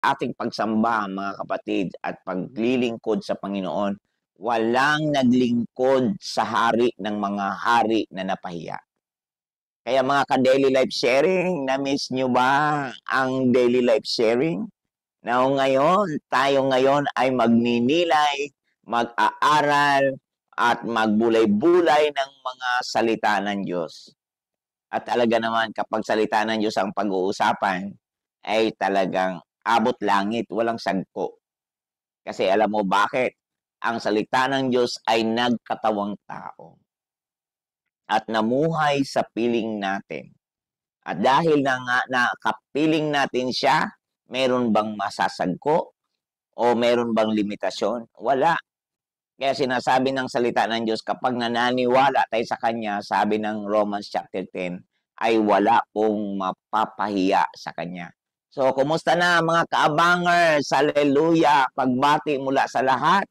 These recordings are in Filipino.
ating pagsamba, mga kapatid, at paglilingkod sa Panginoon, walang naglingkod sa hari ng mga hari na napahiya. Kaya mga ka-daily life sharing, na-miss nyo ba ang daily life sharing? Now tayo ngayon ay magninilay, mag-aaral, at magbulay-bulay ng mga salita ng Diyos. At talaga naman kapag salita ng Diyos ang pag-uusapan, ay talagang abot langit, walang sagpo. Kasi alam mo bakit? Ang salita ng Diyos ay nagkatawang tao at namuhay sa piling natin. At dahil na nga nakapiling natin siya, meron bang masasagko o meron bang limitasyon? Wala. Kaya sinasabi ng salita ng Diyos, kapag nananiwala tayo sa Kanya, sabi ng Romans chapter 10, ay wala pong mapapahiya sa Kanya. So, kumusta na mga kaabangers? Hallelujah! Pagbati mula sa lahat.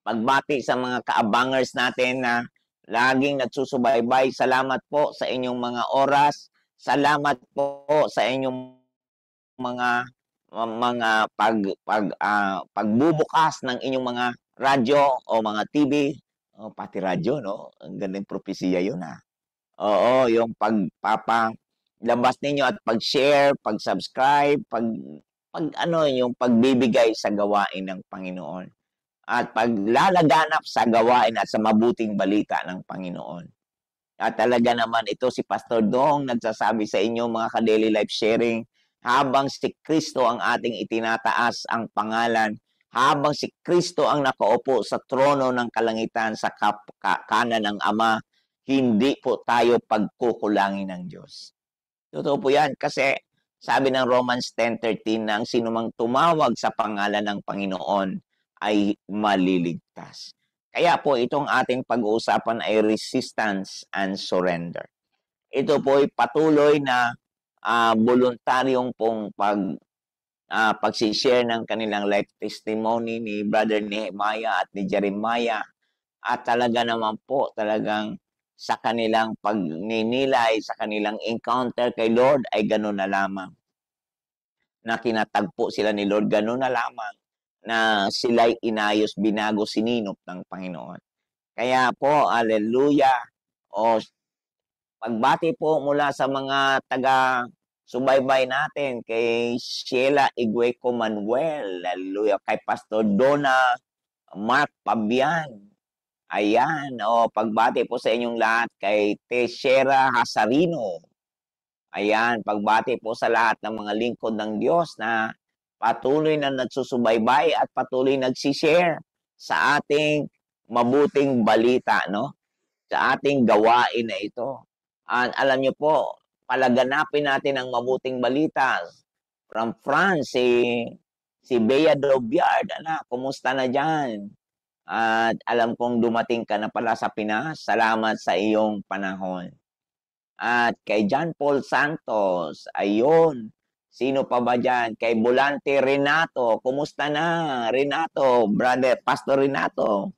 Pagbati sa mga kaabangers natin na laging nagsusubaybay. Salamat po sa inyong mga oras. Salamat po sa inyong mga pagbubukas ng inyong mga radyo o mga TV, pati radyo, no? Ang gandang propesiya yun, ha? Oo, yung pagpapalabas ninyo at pag-share, pag-subscribe, yung pagbibigay sa gawain ng Panginoon. At paglalaganap sa gawain at sa mabuting balita ng Panginoon. At talaga naman ito si Pastor Dong nagsasabi sa inyo mga ka-daily life sharing, habang si Kristo ang ating itinataas ang pangalan, habang si Kristo ang nakaupo sa trono ng kalangitan sa kanan ng Ama, hindi po tayo pagkukulangin ng Diyos. Totoo po yan kasi sabi ng Romans 10:13 na ang sinumang tumawag sa pangalan ng Panginoon ay maliligtas. Kaya po itong ating pag-uusapan ay resistance and surrender. Ito po ay patuloy na voluntaryong pong pagsishare ng kanilang life testimony ni Brother Nehemiah at ni Jeremiah. At talaga naman po, talagang sa kanilang pagninilay, sa kanilang encounter kay Lord ay gano'n na lamang. Na kinatagpo sila ni Lord, gano'n na lamang na sila'y inayos, binago, sininop ng Panginoon. Kaya po, hallelujah, o pagbati po mula sa mga taga-subaybay natin, kay Sheila Igueco Manuel, hallelujah, kay Pastor Donna Mark Pabian, ayan, pagbati po sa inyong lahat, kay Teixeira Hasarino, ayan, pagbati po sa lahat ng mga lingkod ng Diyos na patuloy na nagsusubaybay at patuloy nagsishare sa ating mabuting balita, no? Sa ating gawain na ito. At alam niyo po, palaganapin natin ang mabuting balita. From France, si Bea Dobiard, kumusta na dyan? At alam kong dumating ka na pala sa Pinas. Salamat sa iyong panahon. At kay John Paul Santos, ayun, sino pa ba dyan? Kay Volante Renato. Kumusta na, Renato? Brother, Pastor Renato.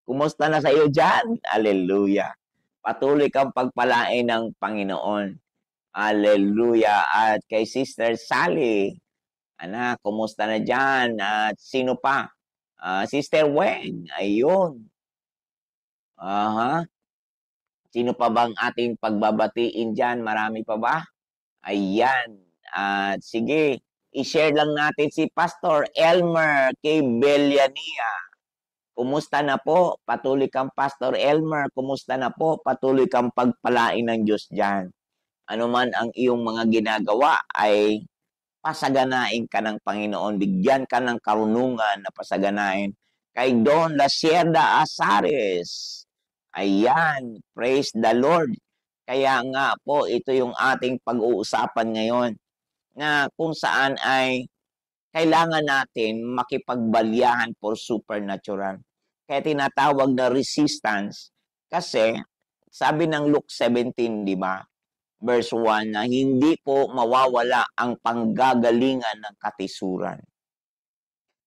Kumusta na sa iyo dyan? Hallelujah. Patuloy kang pagpalain ng Panginoon. Hallelujah. At kay Sister Sally. Kumusta na dyan? At sino pa? Sister Wen. Ayun. Sino pa bang ating pagbabatiin dyan? Marami pa ba? Ayan. At sige, i-share lang natin si Pastor Elmer kay Beliania. Kumusta na po? Patuloy kang Pastor Elmer. Kumusta na po? Patuloy kang pagpalain ng Diyos dyan. Ano man ang iyong mga ginagawa ay pasaganain ka ng Panginoon. Bigyan ka ng karunungan na pasaganain. Kay Don Lasierda Azares. Ayan. Praise the Lord. Kaya nga po, ito yung ating pag-uusapan ngayon na kung saan ay kailangan natin makipagbaliyahan for supernatural. Kaya tinatawag na resistance kasi sabi ng Luke 17, di ba? Verse 1 na hindi po mawawala ang panggagalingan ng katisuran.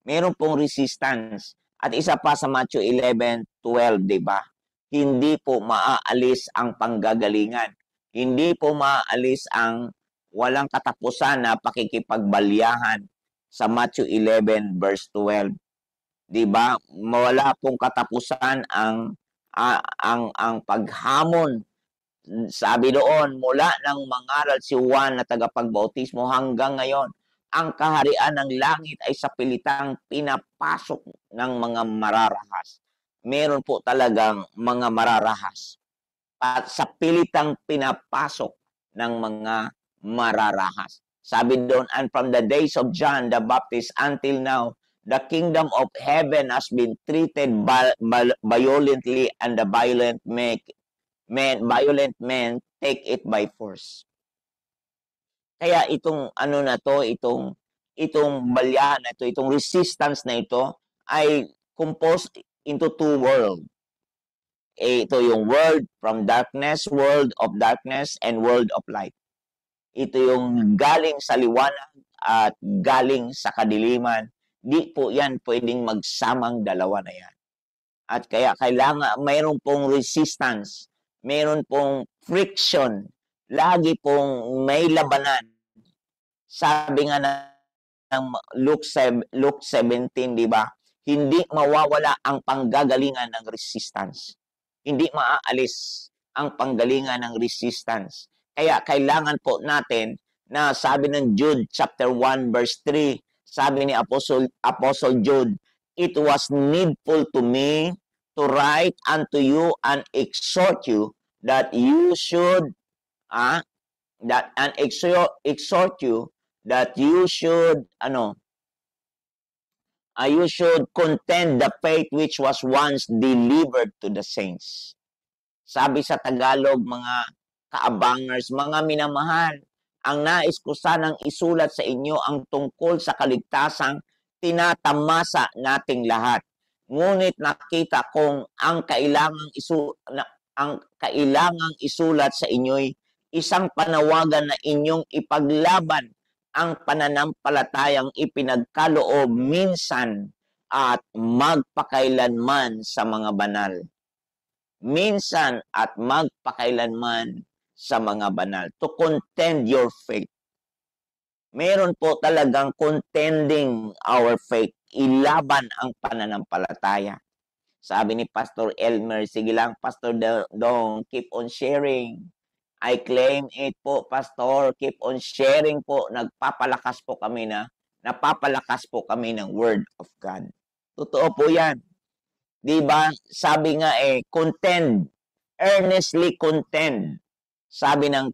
Meron pong resistance. At isa pa sa Matthew 11:12, di ba? Hindi po maaalis ang panggagalingan. Hindi po maaalis ang walang katapusan na pakikipagbalyahan sa Matthew 11 verse 12. 'Di ba? Wala pong katapusan ang paghamon. Sabi doon, mula nang mangaral si Juan na tagapagbautismo hanggang ngayon, ang kaharian ng langit ay sa pilitang pinapasok ng mga mararahas. Meron po talagang mga mararahas. At sa pilitang pinapasok ng mga mararahas. Sabi doon, and from the days of John the Baptist until now, the kingdom of heaven has been treated violently, and the violent men take it by force. Kaya itong ano na to, itong balyahan na ito, itong resistance na ito ay composed into two worlds. Ito yung world from darkness, world of darkness, and world of light. Ito yung galing sa liwanag at galing sa kadiliman. Di po yan pwedeng magsamang dalawa na yan. At kaya kailangan, mayroon pong resistance, mayroon pong friction, lagi pong may labanan. Sabi nga ng Luke 17, di ba? Hindi mawawala ang panggagalingan ng resistance. Hindi maaalis ang panggalingan ng resistance. Kaya kailangan po natin na sabi ng Jude chapter 1 verse 3, sabi ni Apostle Jude, it was needful to me to write unto you and exhort you that you should you should contend the faith which was once delivered to the saints. Sabi sa Tagalog, mga kaabangers, mga minamahal, ang nais ko sanang isulat sa inyo ang tungkol sa kaligtasang tinatamasa nating lahat. Ngunit nakita kong ang kailangang isulat sa inyo'y isang panawagan na inyong ipaglaban ang pananampalatayang ipinagkaloob minsan at magpakailanman sa mga banal. Minsan at magpakailanman sa mga banal. To contend your faith. Meron po talagang contending our faith. Ilaban ang pananampalataya. Sabi ni Pastor Elmer, sige lang Pastor Dong, keep on sharing. I claim it po, Pastor. Keep on sharing po. Napapalakas po kami ng Word of God. Totoo po yan. Diba? Sabi nga contend. Earnestly contend. Sabi ng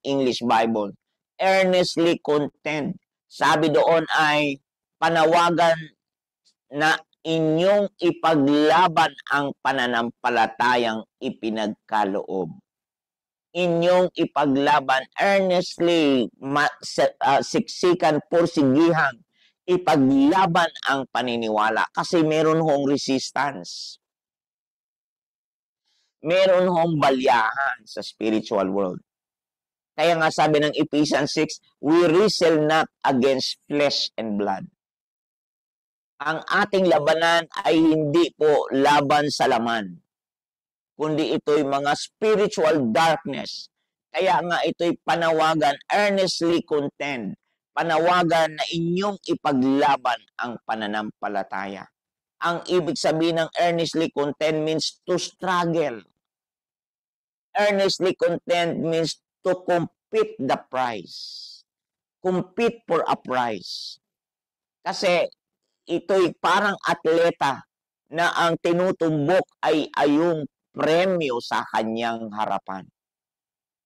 English Bible. Earnestly contend. Sabi doon ay panawagan na inyong ipaglaban ang pananampalatayang ipinagkaloob. Inyong ipaglaban, earnestly, siksikan, porsigihan, ipaglaban ang paniniwala kasi meron hong resistance. Meron hong balyahan sa spiritual world. Kaya nga sabi ng Ephesians 6, we wrestle not against flesh and blood. Ang ating labanan ay hindi po laban sa laman, kundi ito'y mga spiritual darkness. Kaya nga ito'y panawagan, earnestly contend. Panawagan na inyong ipaglaban ang pananampalataya. Ang ibig sabihin ng earnestly contend means to struggle. Earnestly contend means to compete the prize. Compete for a prize. Kasi ito'y parang atleta na ang tinutumbok ay yung premyo sa kanyang harapan.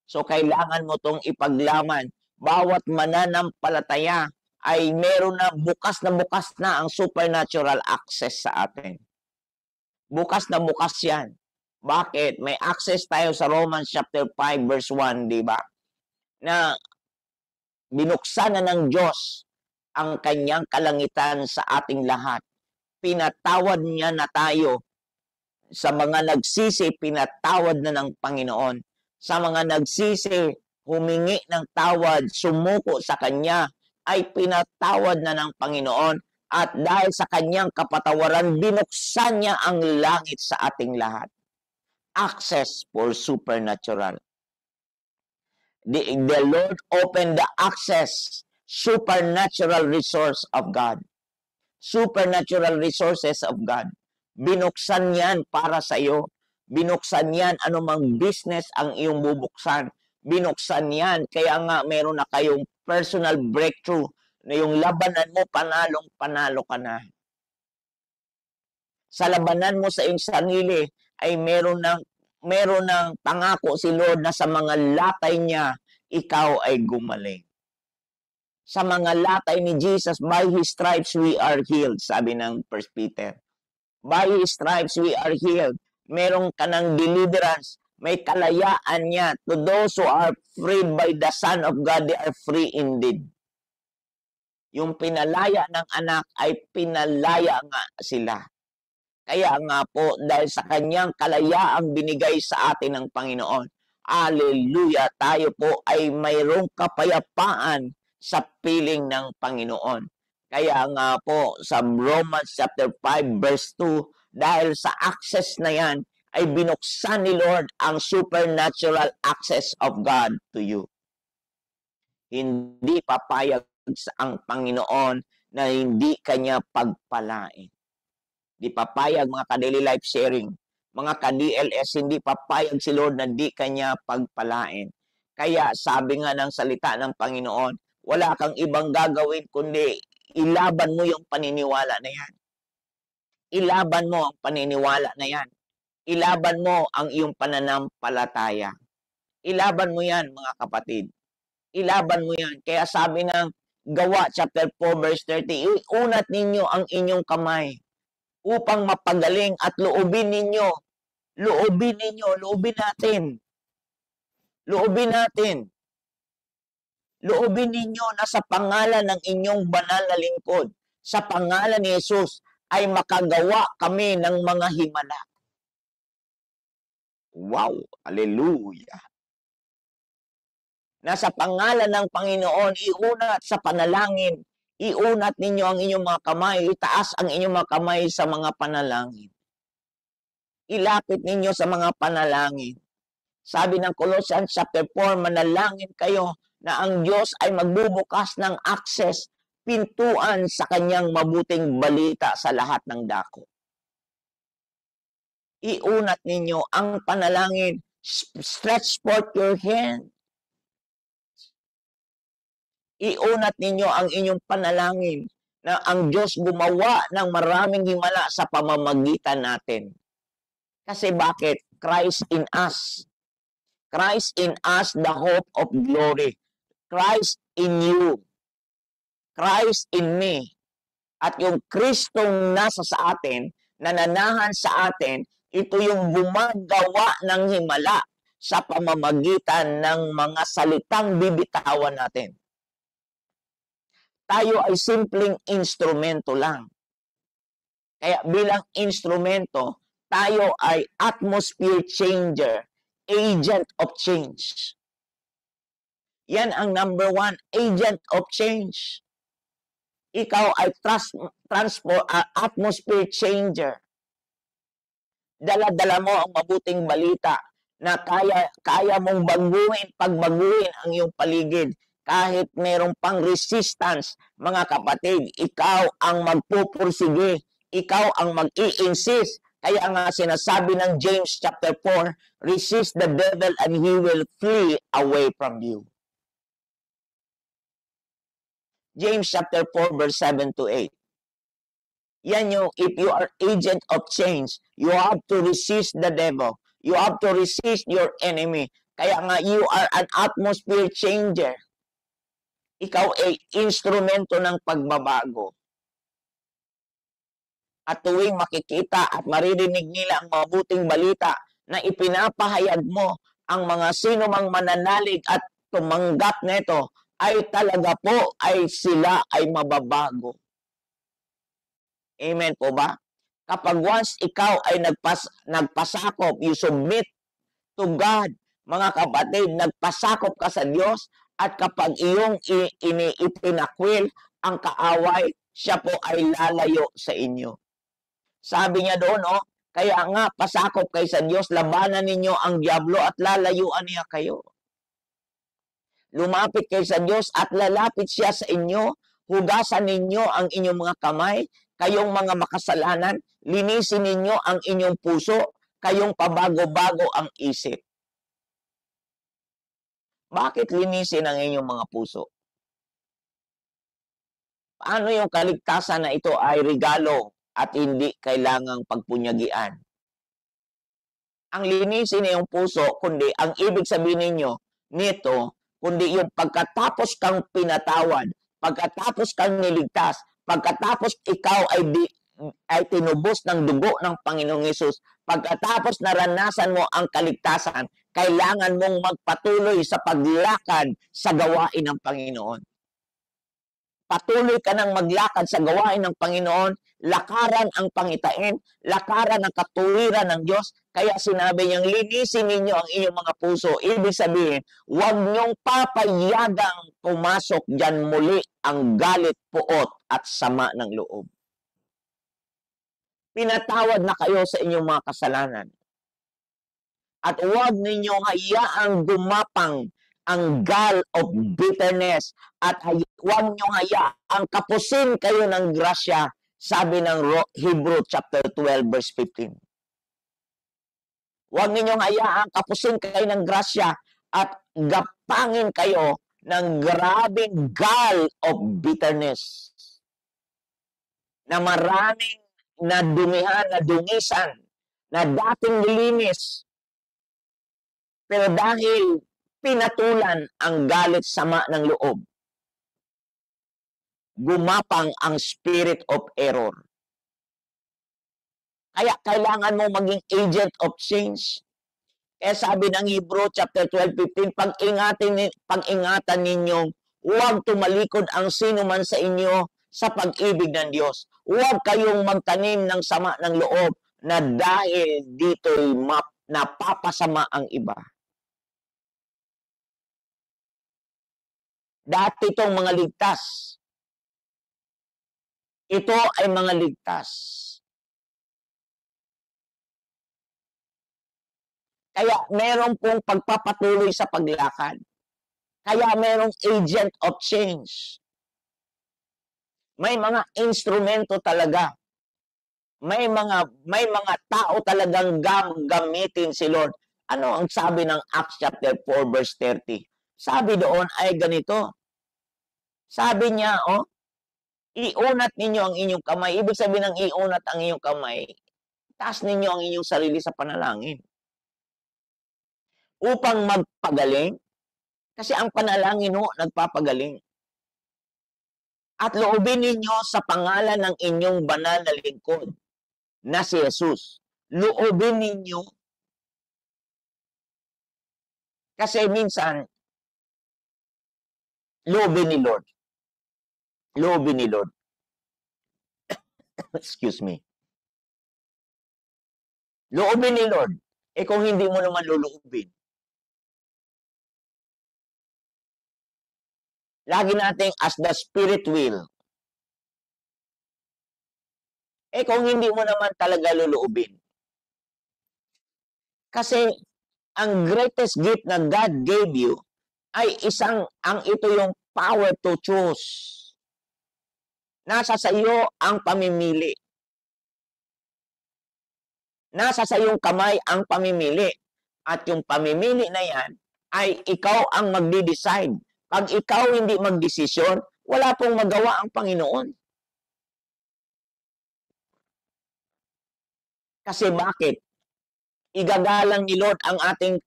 So kailangan mo tong ipaglaban. Bawat mananampalataya ay meron na bukas na ang supernatural access sa atin. Bukas na bukas yan. Bakit? May access tayo sa Romans chapter 5 verse 1, di ba? Na binuksan na ng Diyos ang kanyang kalangitan sa ating lahat. Pinatawad niya na tayo. Sa mga nagsisi, pinatawad na ng Panginoon. Sa mga nagsisi, humingi ng tawad, sumuko sa Kanya, ay pinatawad na ng Panginoon. At dahil sa Kanyang kapatawaran, binuksan niya ang langit sa ating lahat. Access for supernatural. The Lord opened the access, supernatural resource of God. Supernatural resources of God. Binuksan yan para sa iyo. Binuksan yan anumang business ang iyong bubuksan. Binuksan yan. Kaya nga meron na kayong personal breakthrough na yung labanan mo, panalong-panalo ka na. Sa labanan mo sa iyong sarili ay meron ng pangako si Lord na sa mga latay niya, ikaw ay gumaling. Sa mga latay ni Jesus, by His stripes we are healed, sabi ng 1 Peter. By His stripes we are healed. Meron ka ng deliverance. May kalayaan niya. To those who are freed by the Son of God, they are free indeed. Yung pinalaya ng anak ay pinalaya nga sila. Kaya nga po, dahil sa kanyang kalayaang binigay sa atin ng Panginoon, hallelujah, tayo po ay mayroong kapayapaan sa piling ng Panginoon. Kaya nga po sa Romans chapter 5 verse 2, dahil sa access na yan, ay binuksan ni Lord ang supernatural access of God to you. Hindi papayag ang Panginoon na hindi kanya pagpalain. Di papayag mga ka-daily life sharing, mga ka-DLS, hindi papayag si Lord na di kanya pagpalain. Kaya sabi nga ng salita ng Panginoon, wala kang ibang gagawin kundi ilaban mo yung paniniwala na yan. Ilaban mo ang paniniwala na yan. Ilaban mo ang iyong pananampalataya. Ilaban mo yan, mga kapatid. Ilaban mo yan. Kaya sabi ng Gawa chapter 4 verse 30, iunat ninyo ang inyong kamay upang mapagaling at loobin ninyo na sa pangalan ng inyong banal na lingkod, sa pangalan ni Jesus, ay makagawa kami ng mga himala. Wow! Hallelujah! Na sa pangalan ng Panginoon, iunat sa panalangin, iunat ninyo ang inyong mga kamay, itaas ang inyong mga kamay sa mga panalangin. Ilapit ninyo sa mga panalangin. Sabi ng Colossians chapter 4, manalangin kayo na ang Diyos ay magbubukas ng access, pintuan sa kanyang mabuting balita sa lahat ng dako. Iunat ninyo ang panalangin. Stretch forth your hand. Iunat ninyo ang inyong panalangin na ang Diyos gumawa ng maraming himala sa pamamagitan natin. Kasi bakit? Christ in us. Christ in us, the hope of glory. Christ in you. Christ in me. At yung Kristong nasa sa atin, nananahan sa atin, ito yung gumagawa ng himala sa pamamagitan ng mga salitang bibitawan natin. Tayo ay simpleng instrumento lang. Kaya bilang instrumento, tayo ay atmosphere changer, agent of change. Yan ang number 1, agent of change. Ikaw ay atmosphere changer. Dala-dala mo ang mabuting balita na kaya mong pagbaguhin ang iyong paligid. Kahit merong pang resistance, mga kapatid, ikaw ang magpupursige, ikaw ang mag-i-insist. Kaya nga sinasabi ng James chapter 4, resist the devil and he will flee away from you. James chapter 4 verse 7 to 8. Yan yung, if you are agent of change, you have to resist the devil. You have to resist your enemy. Kaya nga, you are an atmosphere changer. Ikaw ay instrumento ng pagbabago. At tuwing makikita at maririnig nila ang mabuting balita na ipinapahayag mo, ang mga sino mang mananalig at tumanggap nito ay talaga po ay sila ay mababago. Amen po ba? Kapag once ikaw ay nagpasakop, you submit to God, mga kapatid, nagpasakop ka sa Diyos, at kapag iyong ipinakwil ang kaaway, siya po ay lalayo sa inyo. Sabi niya doon, kaya nga pasakop kayo sa Diyos, labanan ninyo ang diablo at lalayuan niya kayo. lumapit kayo sa Diyos at lalapit siya sa inyo. Hugasan ninyo ang inyong mga kamay, kayong mga makasalanan, linisin ninyo ang inyong puso, kayong pabago-bago ang isip. Bakit linisin ang inyong mga puso? Paano yung kaligtasan na ito ay regalo at hindi kailangang pagpunyagian? Ang linisin na yung puso, kundi ang ibig sabihin ninyo nito, kundi yung pagkatapos kang pinatawad, pagkatapos kang niligtas, pagkatapos ikaw ay tinubos ng dugo ng Panginoong Hesus, pagkatapos naranasan mo ang kaligtasan, kailangan mong magpatuloy sa paglakad sa gawain ng Panginoon. Patuloy ka nang maglakad sa gawain ng Panginoon, lakaran ang pangitain, lakaran ang katuwiran ng Diyos. Kaya sinabi niyang, linisin ninyo ang inyong mga puso. Ibig sabihin, huwag niyong papayagang pumasok dyan muli ang galit, puot at sama ng loob. Pinatawad na kayo sa inyong mga kasalanan. At huwag ninyong hayaang gumapang ang gall of bitterness at huwag niyong hayaang kapusin kayo ng grasya, sabi ng Hebrew chapter 12 verse 15. Huwag ninyong hayaang kapusin kayo ng grasya at gapangin kayo ng grabing gall of bitterness na maraming nadumihan, nadungisan, na dating nilinis. Pero dahil pinatulan ang galit, sama ng loob, gumapang ang spirit of error. Kaya kailangan mo maging agent of change. Kaya sabi ng Hebrew chapter 12:15, pag-ingatan ninyong huwag tumalikod ang sino man sa inyo sa pag-ibig ng Diyos. Huwag kayong magtanim ng sama ng loob na dahil dito'y napapasama ang iba. Dati itong mga ligtas. Ito ay mga ligtas. Kaya meron pong pagpapatuloy sa paglakad. Kaya merong agent of change. May mga instrumento talaga. May mga tao talagang gamitin si Lord. Ano ang sabi ng Acts chapter 4 verse 30? Sabi doon ay ganito. Sabi niya, iunat ninyo ang inyong kamay. Ibig sabihin ng iunat ang inyong kamay, taas ninyo ang inyong sarili sa panalangin. Upang magpagaling, kasi ang panalangin nagpapagaling. At loobin ninyo sa pangalan ng inyong banal na lingkod, na si Jesus. Loobin ninyo. Kasi minsan, loobin ni Lord. Loobin ni Lord. Excuse me. Loobin ni Lord. Kung hindi mo naman luluubin. Lagi nating as the Spirit will. Kung hindi mo naman talaga luluubin. Kasi ang greatest gift na God gave you ay ito yung power to choose. Nasa sa iyo ang pamimili. Nasa sa iyong kamay ang pamimili. At yung pamimili na yan ay ikaw ang magdi-decide. Pag ikaw hindi magdesisyon, wala pong magawa ang Panginoon. Kasi bakit? Igagalang ni Lord ang ating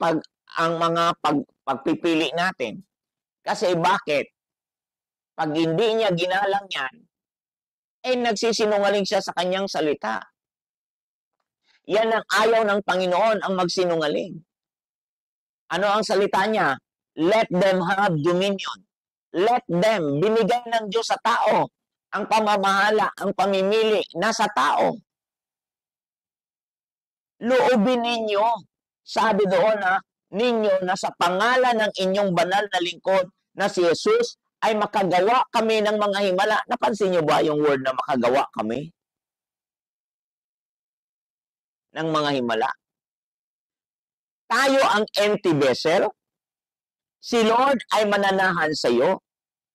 pagpipili natin. Kasi bakit? Pag hindi niya ginalang yan, nagsisinungaling siya sa kanyang salita. Yan ang ayaw ng Panginoon, ang magsinungaling. Ano ang salita niya? Let them have dominion. Let them. Binigay ng Diyos sa tao. Ang pamamahala, ang pamimili, nasa tao. Loobin ninyo. Sabi doon ninyo na sa pangalan ng inyong banal na lingkod na si Jesus ay makagawa kami ng mga himala. Napansin niyo ba yung word na makagawa kami? Ng mga himala. Tayo ang empty vessel. Si Lord ay mananahan sa iyo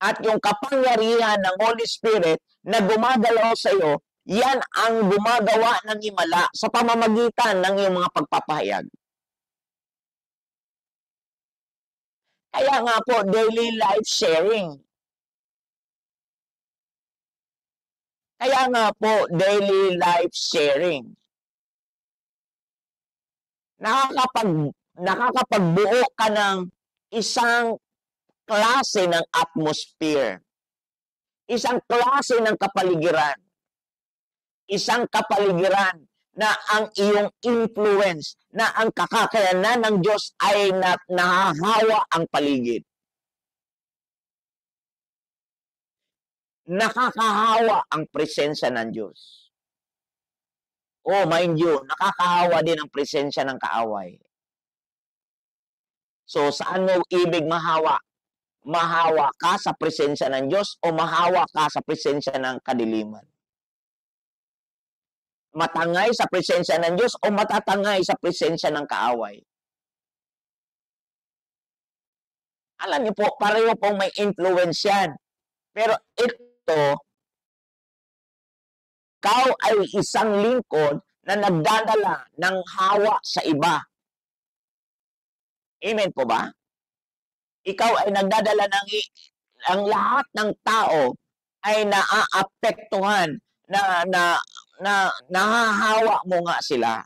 at yung kapangyarihan ng Holy Spirit na gumagalaw sa iyo, yan ang gumagawa ng himala sa pamamagitan ng iyong mga pagpapahayag. Kaya nga po, daily life sharing. Kaya nga po, daily life sharing. Nakakapagbuo ka ng isang klase ng atmosphere. Isang klase ng kapaligiran. Isang kapaligiran na ang iyong influence, na ang kakakayanan ng Diyos ay nahahawa ang paligid. Nakakahawa ang presensya ng Diyos. Oh, mind you, nakakahawa din ang presensya ng kaaway. So, saan mo ibig mahawa? Mahawa ka sa presensya ng Diyos o mahawa ka sa presensya ng kadiliman? Matangay sa presensya ng Diyos o matatangay sa presensya ng kaaway? Alam niyo po, pareho pong may influence yan. Pero ito, ikaw ay isang lingkod na nagdadala ng hawa sa iba. Amen po ba? Ikaw ay nagdadala ang lahat ng tao ay naaapektuhan na nahahawa mo nga sila.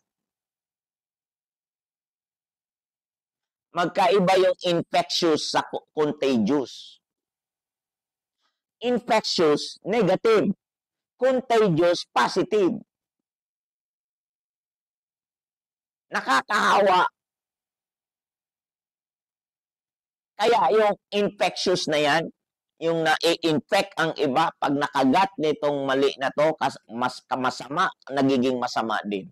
Magkaiba yung infectious sa contagious. Infectious, negative. Contagious, positive. Nakakahawa. Kaya yung infectious na yan, yung na-infect ang iba, pag nakagat nitong mali na to, mas masama, nagiging masama din.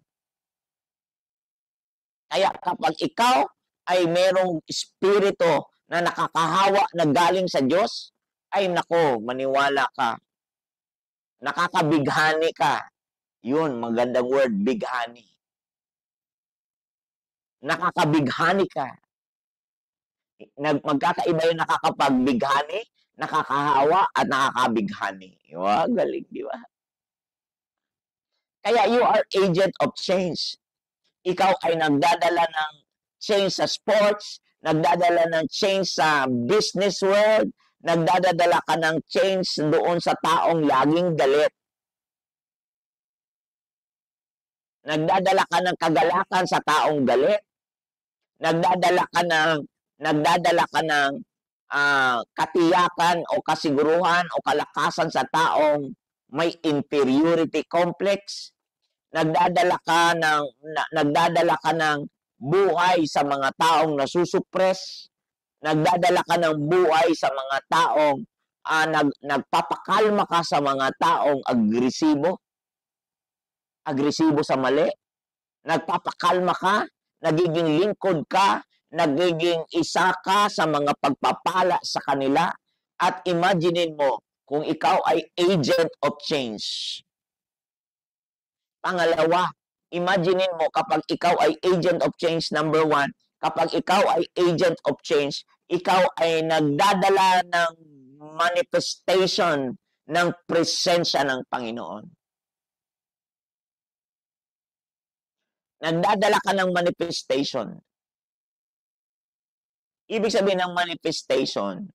Kaya kapag ikaw ay merong espiritu na nakakahawa na galing sa Diyos, ay nako, maniwala ka. Nakakabighani ka. Yun, magandang word, bighani. Nakakabighani ka. Magkakaiba yung nakakapagbighani, nakakahawa, at nakakabighani. Wow, galing, di ba? Kaya you are agent of change. Ikaw ay nagdadala ng change sa sports, nagdadala ng change sa business world, nagdadala ka ng change doon sa taong laging galit. Nagdadala ka ng kagalakan sa taong galit. Nagdadala ka ng katiyakan o kasiguruhan o kalakasan sa taong may inferiority complex. Nagdadala ka ng buhay sa mga taong nasusuppress. Nagdadala ka ng buhay sa mga taong nagpapakalma ka sa mga taong agresibo sa mali. Nagpapakalma ka, nagiging lingkod ka, nagiging isa ka sa mga pagpapala sa kanila. At imaginein mo kung ikaw ay agent of change. Pangalawa, imaginein mo kapag ikaw ay agent of change, number one, kapag ikaw ay agent of change, ikaw ay nagdadala ng manifestation ng presensya ng Panginoon. Nagdadala ka ng manifestation. Ibig sabihin ng manifestation,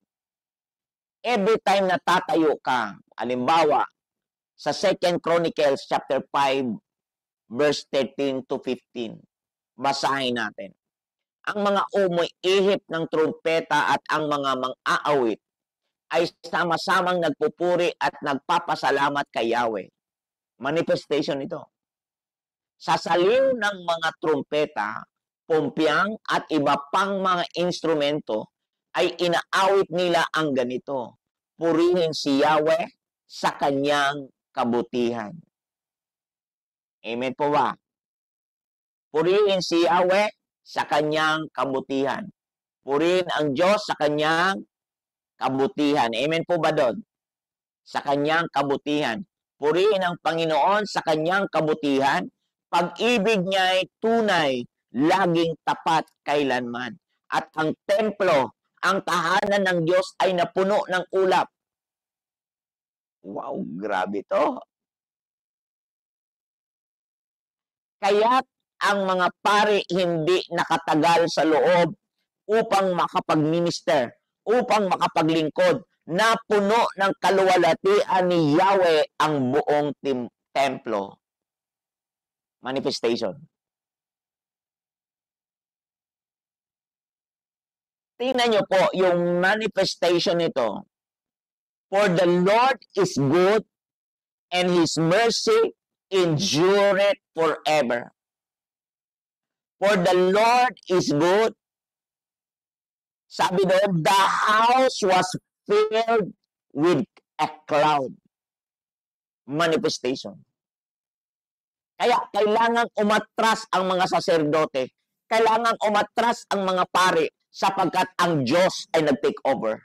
every time na tatayo ka, halimbawa, sa 2 Chronicles chapter 5, verse 13 to 15, basahin natin. Ang mga umiihip ng trumpeta at ang mga mang-aawit ay sama-samang nagpupuri at nagpapasalamat kay Yahweh. Manifestation ito. Sa saliw ng mga trumpeta, pumpyang at iba pang mga instrumento ay inaawit nila ang ganito. Purihin si Yahweh sa kanyang kabutihan. Amen po ba? Purihin si Yahweh sa kanyang kabutihan. Purihin ang Diyos sa kanyang kabutihan. Amen po ba doon? Sa kanyang kabutihan. Purihin ang Panginoon sa kanyang kabutihan. Pag-ibig niya ay tunay, laging tapat kailanman. At ang templo ang tahanan ng Diyos ay napuno ng ulap. Wow, grabe to. Kaya't ang mga pari hindi nakatagal sa loob upang makapag-minister, upang makapaglingkod, na puno ng kaluwalhatian ni Yahweh ang buong templo. Manifestation. Tingnan nyo po yung manifestation nito. For the Lord is good and His mercy endureth forever. For the Lord is good. Sabi doon, the house was filled with a cloud. Manifestation. Kaya kailangan umatras ang mga saserdote. Kailangan umatras ang mga pari sapagkat ang Diyos ay nag-take over.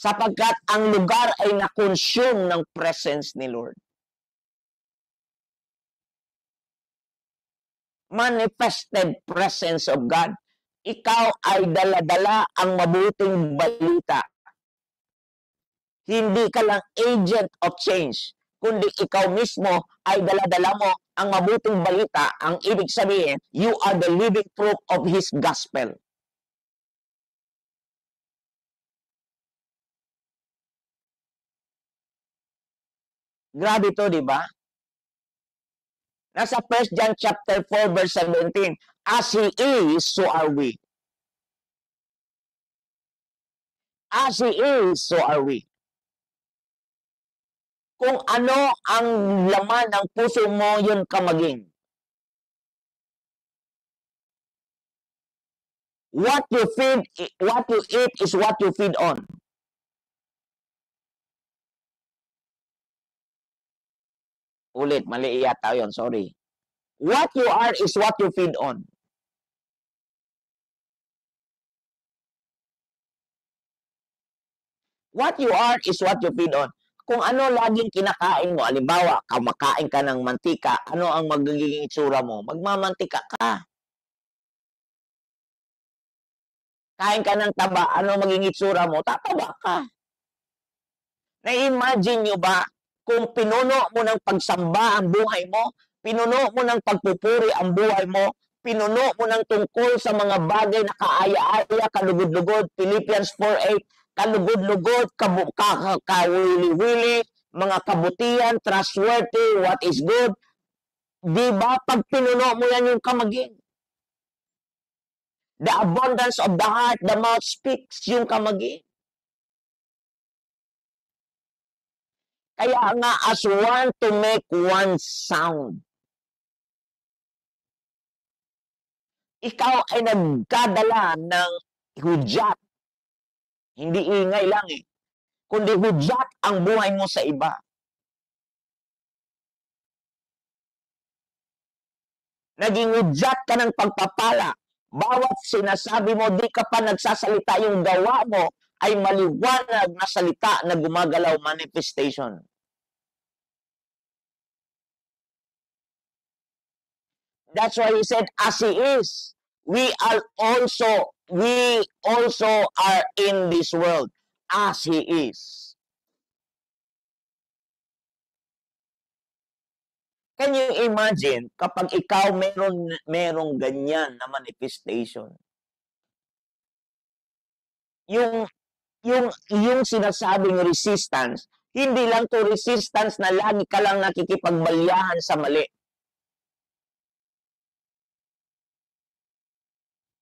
Sapagkat ang lugar ay na-consume ng presence ni Lord. Manifested presence of God. Ikaw ay dala-dala ang mabuting balita. Hindi ka lang agent of change, kundi ikaw mismo ay dala-dala mo ang mabuting balita. Ang ibig sabihin, you are the living proof of His gospel. Grabe to, di ba? Nasa 1 John chapter 4 verse 17, as He is, so are we. As He is, so are we. Kung ano ang laman ng puso mo, yun ka maging. What you eat is what you feed on. Ulit, mali yata yun, sorry. What you are is what you feed on. What you are is what you feed on. Kung ano laging kinakain mo, halimbawa, kumakain ka ng mantika, ano ang magiging itsura mo? Magmamantika ka. Kain ka ng taba, ano magiging itsura mo? Tataba ka. Na-imagine nyo ba kung pinuno mo ng pagsamba ang buhay mo, pinuno mo ng pagpupuri ang buhay mo, pinuno mo ng tungkol sa mga bagay na kaaya-aya, kalugod-lugod, Philippians 4:8, kalugod-lugod, kawili-wili, mga kabutihan, trustworthy, what is good. Di ba? Pag pinuno mo yan yung kamaging. The abundance of the heart, the mouth speaks, yung kamaging. Kaya nga, as one to make one sound. Ikaw ay nagkadala ng hudyat. Hindi ingay lang kundi hudyat ang buhay mo sa iba. Naging hudyat ka ng pagpapala. Bawat sinasabi mo, di ka pa nagsasalita, yung gawa mo ay maliwanag na salita na gumagalaw, manifestation. That's why He said, as He is, we also are in this world as He is. Can you imagine kapag ikaw merong ganyan na manifestation? Yung sinasabing resistance, hindi lang to resistance na lagi ka lang nakikipagbalyahan sa mali.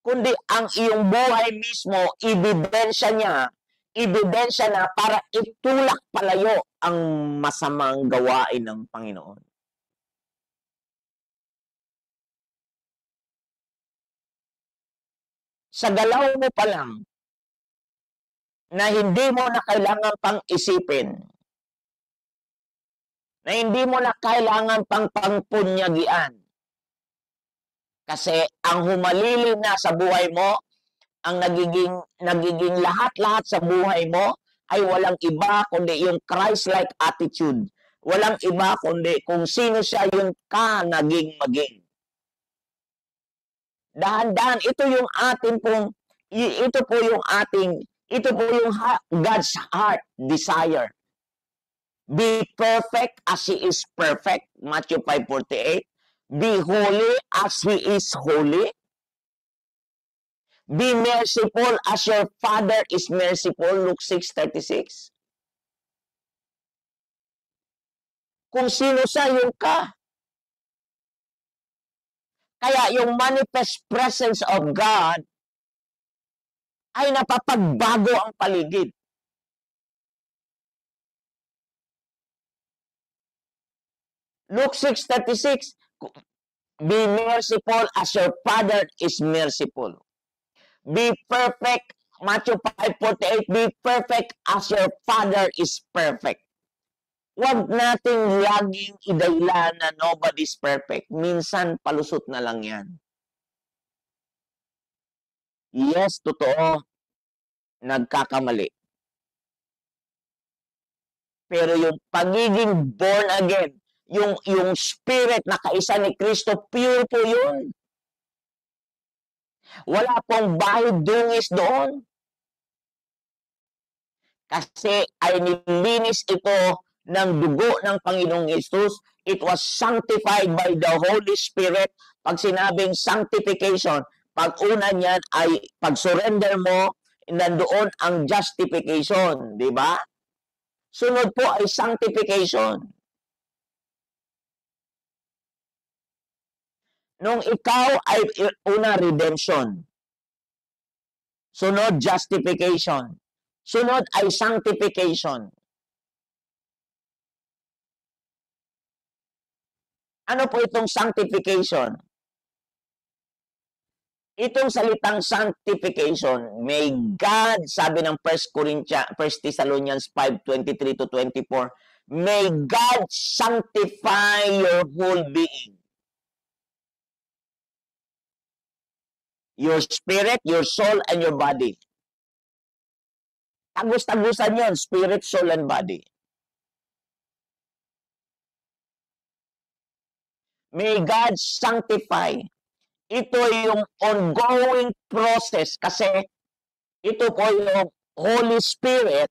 Kundi ang iyong buhay mismo, ebidensya na para itulak palayo ang masamang gawain ng Panginoon. Sa galaw mo pa lang, na hindi mo na kailangan pang isipin, na hindi mo na kailangan pang pangpunyagian. Kasi ang humalili na sa buhay mo, ang nagiging lahat-lahat sa buhay mo ay walang iba kundi yung Christ-like attitude. Walang iba kundi kung sino siya yung ka naging maging. Dahan-dahan, ito yung God's heart desire. Be perfect as He is perfect, Matthew 5:48. Be holy as He is holy. Be merciful as your Father is merciful, Luke 6:36. Kung sino siya, yung ka. Kaya yung manifest presence of God ay napapagbago ang paligid. Luke 6:36, be merciful as your Father is merciful. Be perfect, Matthew 5:48, be perfect as your Father is perfect. Huwag nating laging idahilan na nobody's perfect. Minsan, palusot na lang yan. Yes, totoo, nagkakamali. Pero yung pagiging born again, yung spirit na kaisa ni Kristo, pure po yun. Wala pong bahid dungis doon. Kasi ay nilinis ito ng dugo ng Panginoong Hesus. It was sanctified by the Holy Spirit. Pag sinabing sanctification, pag una niyan ay pag-surrender mo, nandoon ang justification, di ba? Sunod po ay sanctification. Nung ikaw ay una, redemption. Sunod, justification. Sunod ay sanctification. Ano po itong sanctification? Itong salitang sanctification, may God, sabi ng 1 Thessalonians 5:23-24, may God sanctify your whole being. Your spirit, your soul, and your body. Tagus-tagusan yun, spirit, soul, and body. May God sanctify. Ito yung ongoing process kasi ito po yung Holy Spirit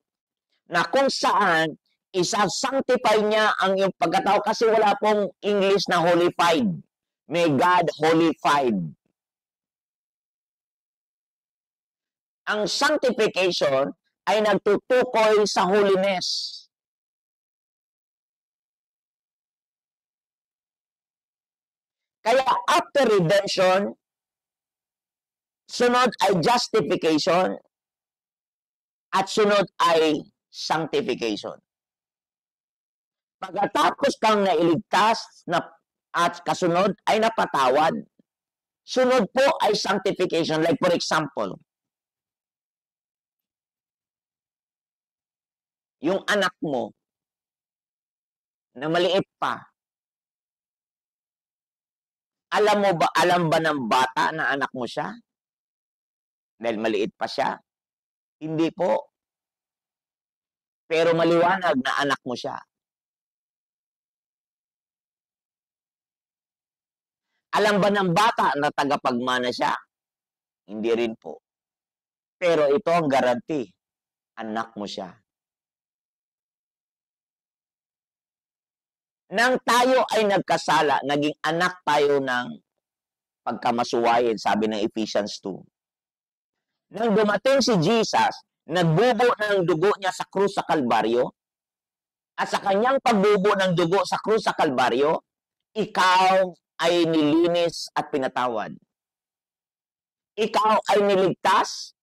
na kung saan isa-sanctify niya ang iyong pagkatao kasi wala pong English na holified. May God holified. Ang sanctification ay nagtutukoy sa holiness. Kaya after redemption, sunod ay justification, at sunod ay sanctification. Pagkatapos kang nailigtas at kasunod ay napatawad, sunod po ay sanctification. Like for example, yung anak mo na maliit pa, alam ba ng bata na anak mo siya? Dahil maliit pa siya? Hindi po. Pero maliwanag na anak mo siya. Alam ba ng bata na tagapagmana siya? Hindi rin po. Pero ito ang guarantee. Anak mo siya. Nang tayo ay nagkasala, naging anak tayo ng pagkamasuwayin, sabi ng Ephesians 2. Nang dumating si Jesus, nagbubo ng dugo niya sa krus sa Kalbaryo, at sa kanyang pagbubo ng dugo sa krus sa Kalbaryo, ikaw ay nilinis at pinatawad. Ikaw ay niligtas,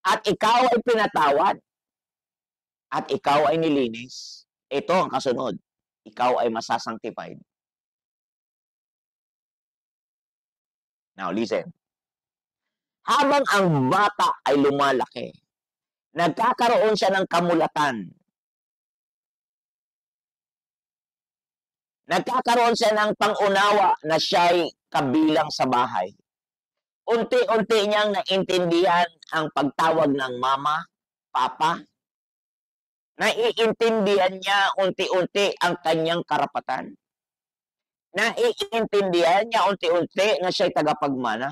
at ikaw ay pinatawad, at ikaw ay nilinis. Ito ang kasunod. Ikaw ay masasanctified. Now, listen. Habang ang bata ay lumalaki, nagkakaroon siya ng kamulatan. Nagkakaroon siya ng pangunawa na siya'y kabilang sa bahay. Unti-unti niyang naintindihan ang pagtawag ng mama, papa. Naiintindihan niya unti-unti ang kanyang karapatan. Naiintindihan niya unti-unti na siya'y tagapagmana.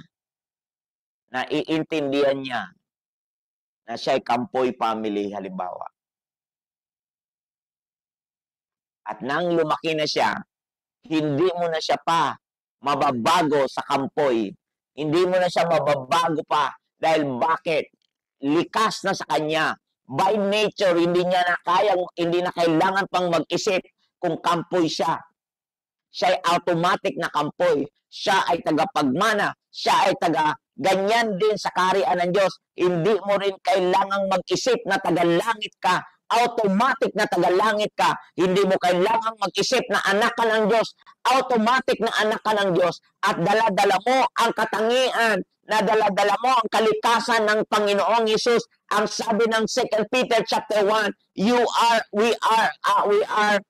Naiintindihan niya na siya'y Kampoy family halimbawa. At nang lumaki na siya, hindi mo na siya pa mababago sa Kampoy. Hindi mo na siya mababago pa dahil bakit? Likas na sa kanya. By nature, hindi na kailangan pang mag-isip kung Kampoy siya. Siya ay automatic na Kampoy. Siya ay tagapagmana. Siya ay ganyan din sa kaharian ng Diyos. Hindi mo rin kailangang mag-isip na tagalangit ka. Automatic na tagalangit ka. Hindi mo kailangang mag-isip na anak ka ng Diyos. Automatic na anak ka ng Diyos. At dala-dala mo ang katangian, na dala-dala mo ang kalikasan ng Panginoong Hesus. Ang sabi ng 2 Peter chapter 1, we are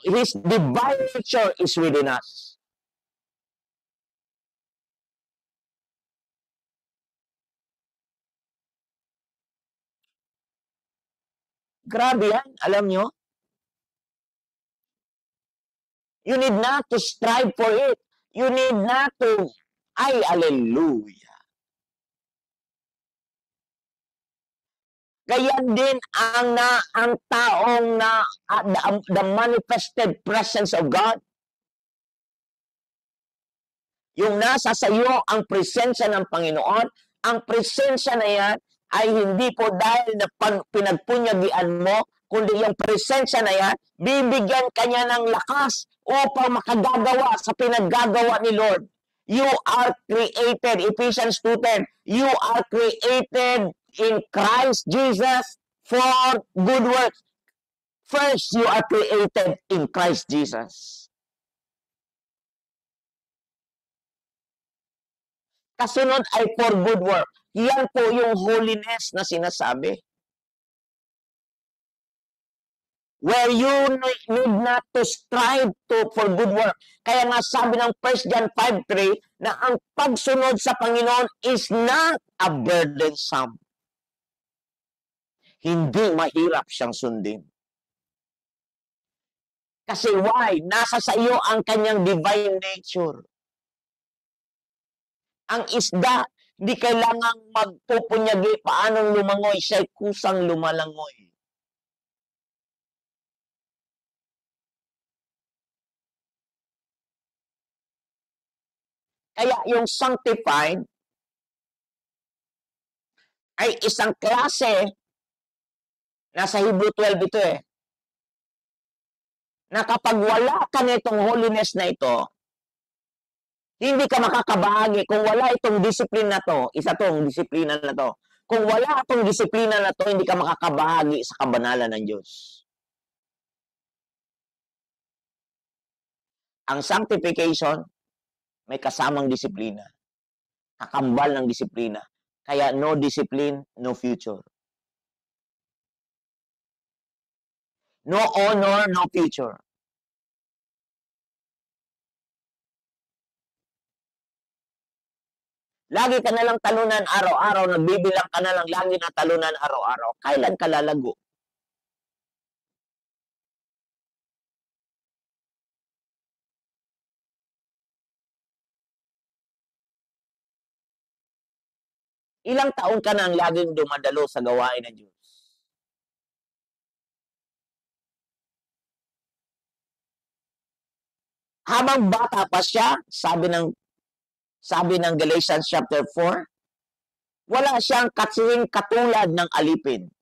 His divine nature is within us. Grabe yan, alam nyo? You need not to strive for it. You need not to, hallelujah. Gayan din ang taong the manifested presence of God. Yung nasa sa iyo ang presensya ng Panginoon, ang presensya na yan ay hindi po dahil na pinagpunyagian mo, kundi yung presensya na yan, bibigyan kanya ng lakas upang makagagawa sa pinaggagawa ni Lord. You are created, Ephesians 2:10, you are created in Christ Jesus for good works. First, you are created in Christ Jesus. Kasunod ay for good work. Yan po yung holiness na sinasabi. Where you need not to strive for good work. Kaya nga sabi ng 1 John 5:3 na ang pagsunod sa Panginoon is not a burdensome. Hindi mahirap siyang sundin. Kasi why? Nasa sa iyo ang kanyang divine nature. Ang isda, hindi kailangang magpupunyagi paanong lumangoy, siya'y kusang lumalangoy. Kaya yung sanctified ay isang klase, nasa Hebrew 12 ito na kapag wala ka nitong holiness na ito, hindi ka makakabahagi. Kung wala itong discipline na to, isa tong disiplina na to, kung wala itong disiplina na to, hindi ka makakabahagi sa kabanalan ng Diyos. Ang sanctification, may kasamang disiplina. Kakambal ng disiplina. Kaya no discipline, no future. No honor, no future. Lagi ka nalang talunan araw-araw, nagbibilang ka nalang lagi na talunan araw-araw. Kailan ka lalago? Ilang taon ka nang laging dumadalo sa gawain ng Diyos? Habang bata pa siya, sabi ng Galatians chapter 4, wala siyang kasing katulad ng alipin.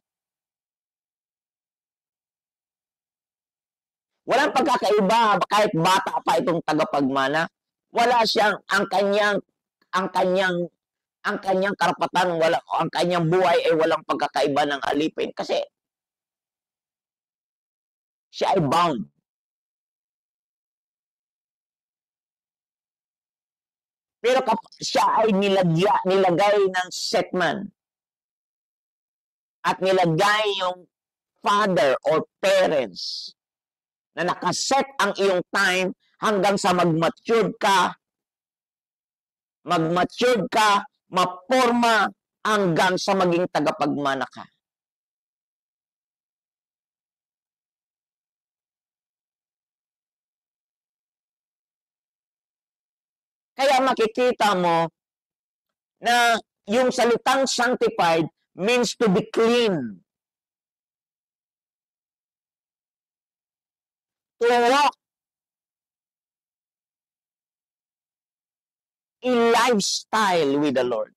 Walang pagkakaiba kahit bata pa itong tagapagmana. Wala siyang ang kanyang karapatan, ang kanyang buhay ay walang pagkakaiba ng alipin kasi siya ay bound. Pero siya ay nilagay ng setman at nilagay yung father or parents na nakaset ang iyong time hanggang sa mag-mature ka, maporma hanggang sa maging tagapagmana ka. Kaya makikita mo na yung salitang sanctified means to be clean. To walk a lifestyle with the Lord.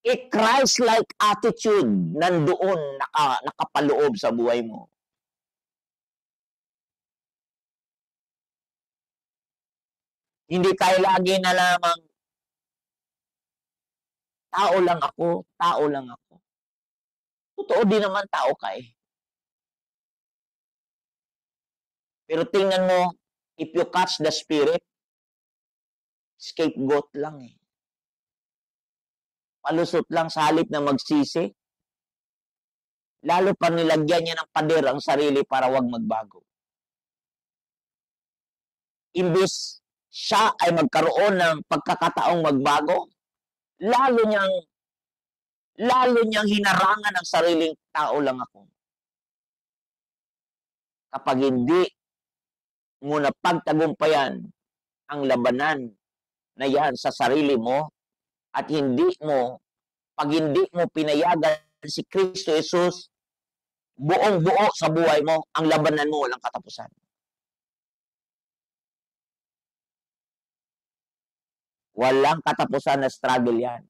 A Christ-like attitude nandoon nakapaloob sa buhay mo. Hindi tayo lagi na lamang tao lang ako, tao lang ako. Totoo din naman tao ka eh. Pero tingnan mo, if you catch the spirit, scapegoat lang eh. Palusot lang sa halip na magsisi. Lalo pa nilagyan niya ng pader ang sarili para wag magbago. Imbis siya ay magkaroon ng pagkakataong magbago, lalo niyang hinarangan ang sariling tao lang ako. Kapag hindi mo napagtagumpayan ang labanan na yan sa sarili mo at pag hindi mo pinayagan si Kristo Jesus buong-buo sa buhay mo, ang labanan mo walang katapusan. Walang katapusan na struggle yan.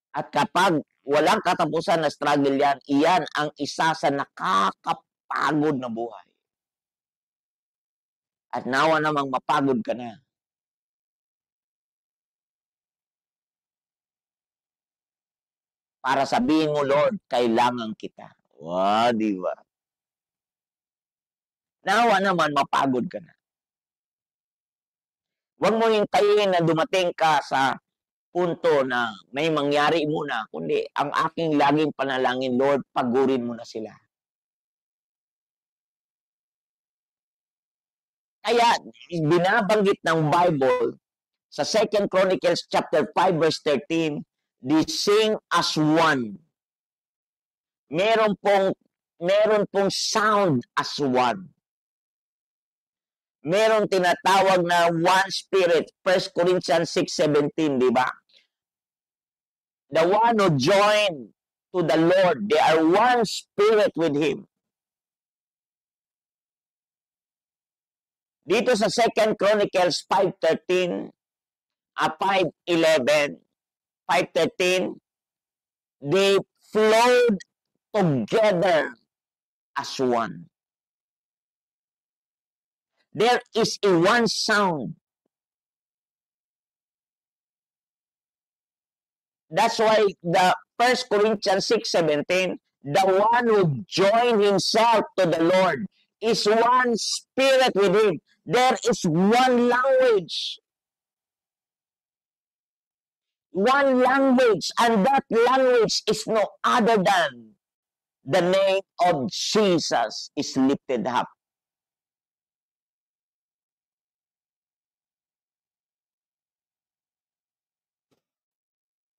At kapag walang katapusan na struggle yan, iyan ang isa sa nakakapagod na buhay. At nawa namang mapagod ka na. Para sabihin mo, Lord, kailangan kita. Wow, di ba? Nawa naman mapagod ka na. Huwag mo hintayin na dumating ka sa punto na may mangyari muna, kundi ang aking laging panalangin, Lord, pagurin mo na sila. Kaya binabanggit ng Bible sa 2 Chronicles chapter 5 verse 13, they sing as one. Meron pong sound as one. Meron tinatawag na one spirit, 1 Corinthians 6:17, di ba? The one who joined to the Lord, they are one spirit with Him. Dito sa 2 Chronicles 5:13, 5:11, 5:13, they flowed together as one. There is a one sound. That's why the 1 Corinthians 6:17, the one who joined himself to the Lord is one spirit with Him. There is one language. One language, and that language is no other than the name of Jesus is lifted up.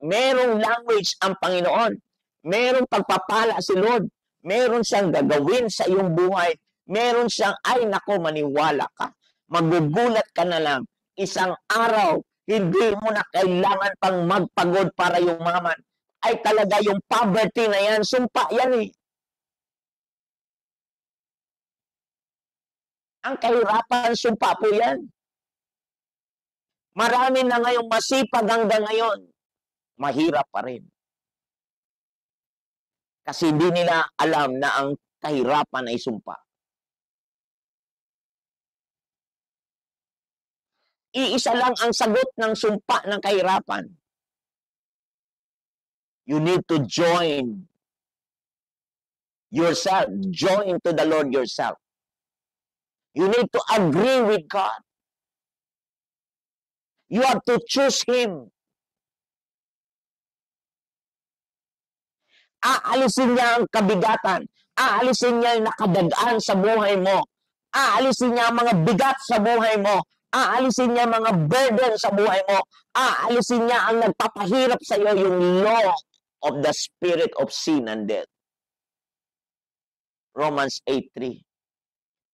Merong language ang Panginoon. Merong pagpapala si Lord. Meron siyang gagawin sa iyong buhay. Meron siyang, ay nako, maniwala ka. Magugulat ka na lang. Isang araw, hindi mo na kailangan pang magpagod para yumaman. Ay talaga yung poverty na yan, sumpa yan eh. Ang kahirapan, sumpa po yan. Marami na ngayong masipag hanggang ngayon. Mahirap pa rin. Kasi hindi nila alam na ang kahirapan ay sumpa. Iisa lang ang sagot ng sumpa ng kahirapan. You need to join yourself. Join to the Lord yourself. You need to agree with God. You have to choose Him. Aalisin niya ang kabigatan. Aalisin niya yung nakadagaan sa buhay mo. Aalisin niya ang mga bigat sa buhay mo. Aalisin niya ang mga burden sa buhay mo. Aalisin niya ang nagpapahirap sa iyo, yung law of the spirit of sin and death. Romans 8:3.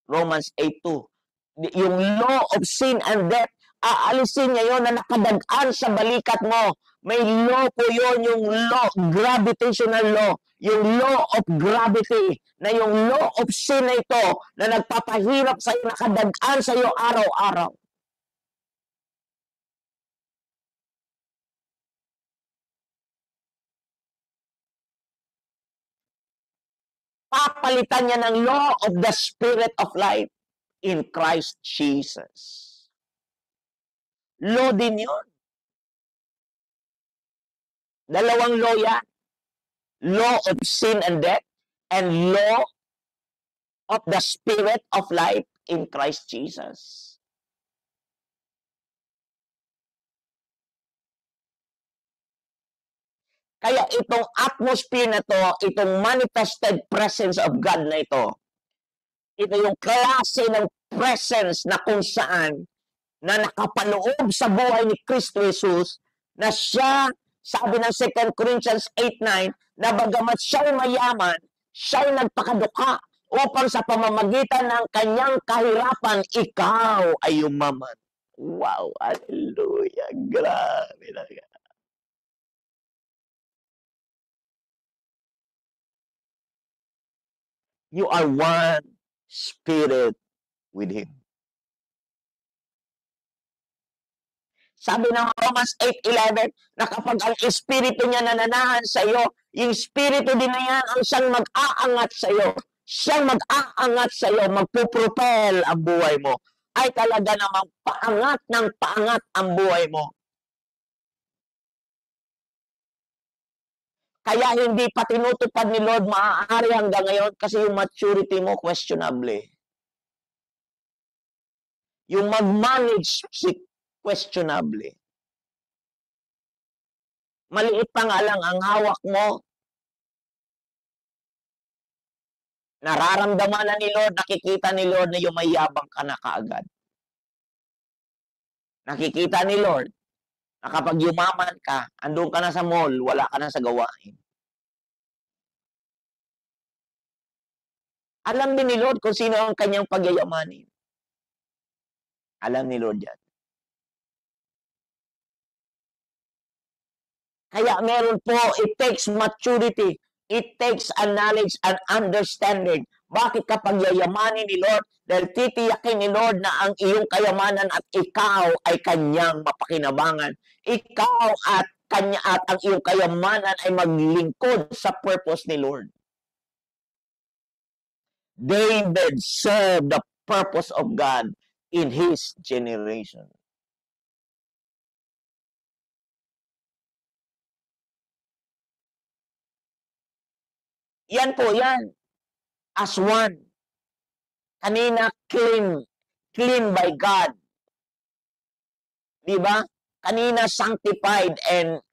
Romans 8:2. yung law of sin and death, aalisin niya yun na nakadagaan sa balikat mo. May law po yun, yung law, gravitational law, yung law of gravity, na yung law of sin na ito, na nagpapahirap sa iyo, nakadagaan sa iyo araw-araw. Papalitan niya ng law of the Spirit of life in Christ Jesus. Law din yun. Dalawang law yan. Law of sin and death and law of the Spirit of life in Christ Jesus. Kaya itong atmosphere na to, itong manifested presence of God na ito yung klase ng presence na kung saan na nakapaloob sa buhay ni Kristo Jesus na siya, sabi ng 2 Corinthians 8:9, na bagamat siya'y mayaman, siya'y nagpakadukha upang sa pamamagitan ng kanyang kahirapan, ikaw ay yumaman. Wow, hallelujah, grabe talaga. You are one spirit with Him. Sabi ng Romans 8:11, na kapag ang Espiritu niya nananahan sa iyo, yung Espiritu din na yan ang siyang mag-aangat sa iyo. Siyang mag-aangat sa iyo, magpupropel ang buhay mo. Ay talaga namang paangat ng paangat ang buhay mo. Kaya hindi pa tinutupad ni Lord maaari hanggang ngayon kasi yung maturity mo questionable. Yung mag-manage questionable. Maliit pa nga lang ang hawak mo. Nararamdaman na ni Lord, nakikita ni Lord na yung mayabang ka na kaagad. Nakikita ni Lord na kapag yumaman ka, andun ka na sa mall, wala ka na sa gawain. Alam din ni Lord kung sino ang kanyang pagyayamanin. Alam ni Lord yan. Kaya meron po, it takes maturity. It takes a knowledge and understanding. Bakit kapag yayamanin ni Lord? Dahil titiyakin ni Lord na ang iyong kayamanan at ikaw ay kanyang mapakinabangan. Ikaw at kanya at ang iyong kayamanan ay maglingkod sa purpose ni Lord. David served the purpose of God in his generation. Yan po yan. As one. Kanina, clean by God. Diba? Kanina, sanctified and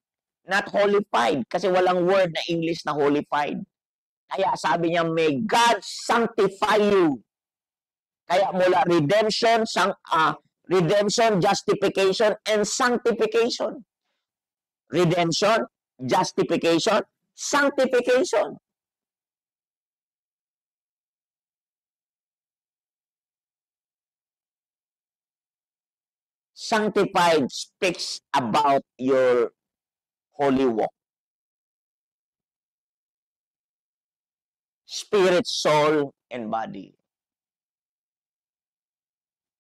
not holified. Kasi walang word na English na holified. Kaya sabi niya, may God sanctify you. Kaya mula redemption, justification, and sanctification. Redemption, justification, sanctification. Sanctified speaks about your holy walk. Spirit, soul, and body.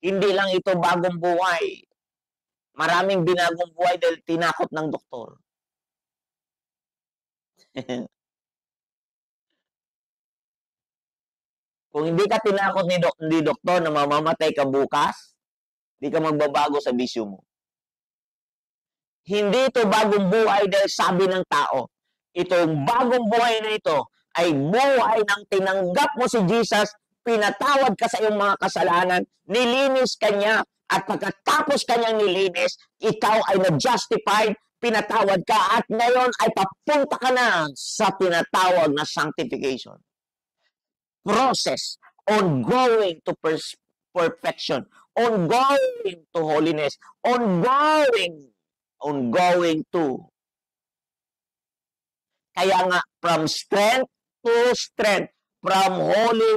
Hindi lang ito bagong buhay. Maraming binagong buhay dahil tinakot ng doktor. Kung hindi ka tinakot ni doktor na mamamatay ka bukas, hindi ka magbabago sa bisyo mo. Hindi ito bagong buhay dahil sabi ng tao. Itong bagong buhay na ito ay buhay ng tinanggap mo si Jesus, pinatawad ka sa iyong mga kasalanan, nilinis ka niya, at pagkatapos kanyang nilinis, ikaw ay na-justified, pinatawad ka, at ngayon ay papunta ka na sa tinatawag na sanctification. Process, ongoing to perfection, ongoing to holiness, ongoing to. Kaya nga, from strength to strength, from holy,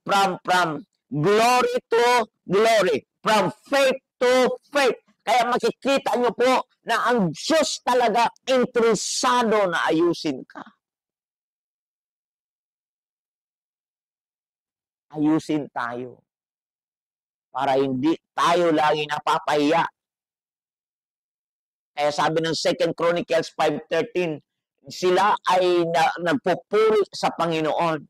from Glory to glory. From faith to faith. Kaya makikita nyo po na ang Diyos talaga interesado na ayusin ka. Ayusin tayo. Para hindi tayo lagi napapahiya. Kaya sabi ng 2 Chronicles 5:13, sila ay nagpupuri sa Panginoon.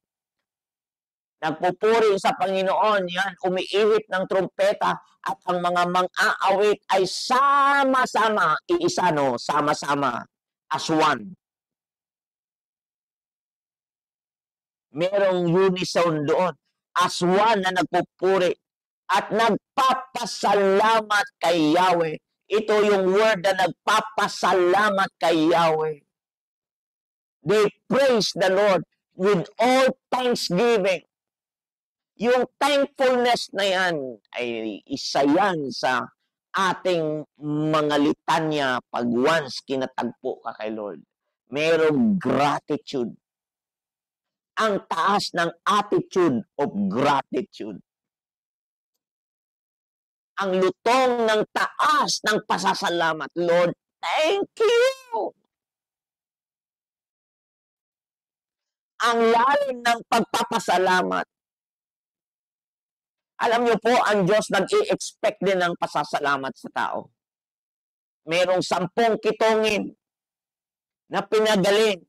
Nagpupuri sa Panginoon, yan, umiihip ng trumpeta at ang mga mang-aawit ay sama-sama, iisa no, sama-sama, as one. Merong unison doon, as one na nagpupuri at nagpapasalamat kay Yahweh. Ito yung word na nagpapasalamat kay Yahweh. They praise the Lord with all thanksgiving. Yung thankfulness na yan ay isa yan sa ating mga litanya pag once kinatagpo ka kay Lord. Merong gratitude. Ang taas ng attitude of gratitude. Ang lutong ng taas ng pasasalamat. Lord, thank you! Ang lalim ng pagpapasalamat. Alam niyo po, ang Diyos nag-i-expect din ng pasasalamat sa tao. Merong 10 kitongin na pinagaling.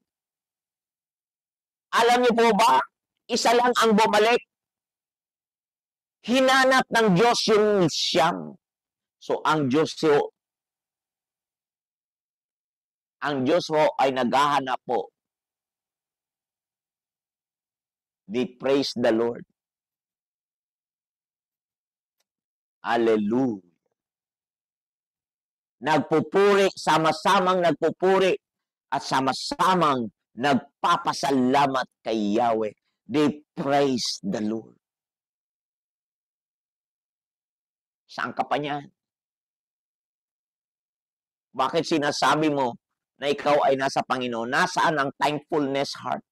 Alam niyo po ba, isa lang ang bumalik. Hinanap ng Diyos yung siyam. So, ang Diyos ho ay naghahanap po. They praise the Lord. Hallelujah. Nagpupuri, sama-samang nagpupuri at sama-samang nagpapasalamat kay Yahweh. They praise the Lord. Saan ka pa niyan? Bakit sinasabi mo na ikaw ay nasa Panginoon? Nasaan ang thankfulness heart?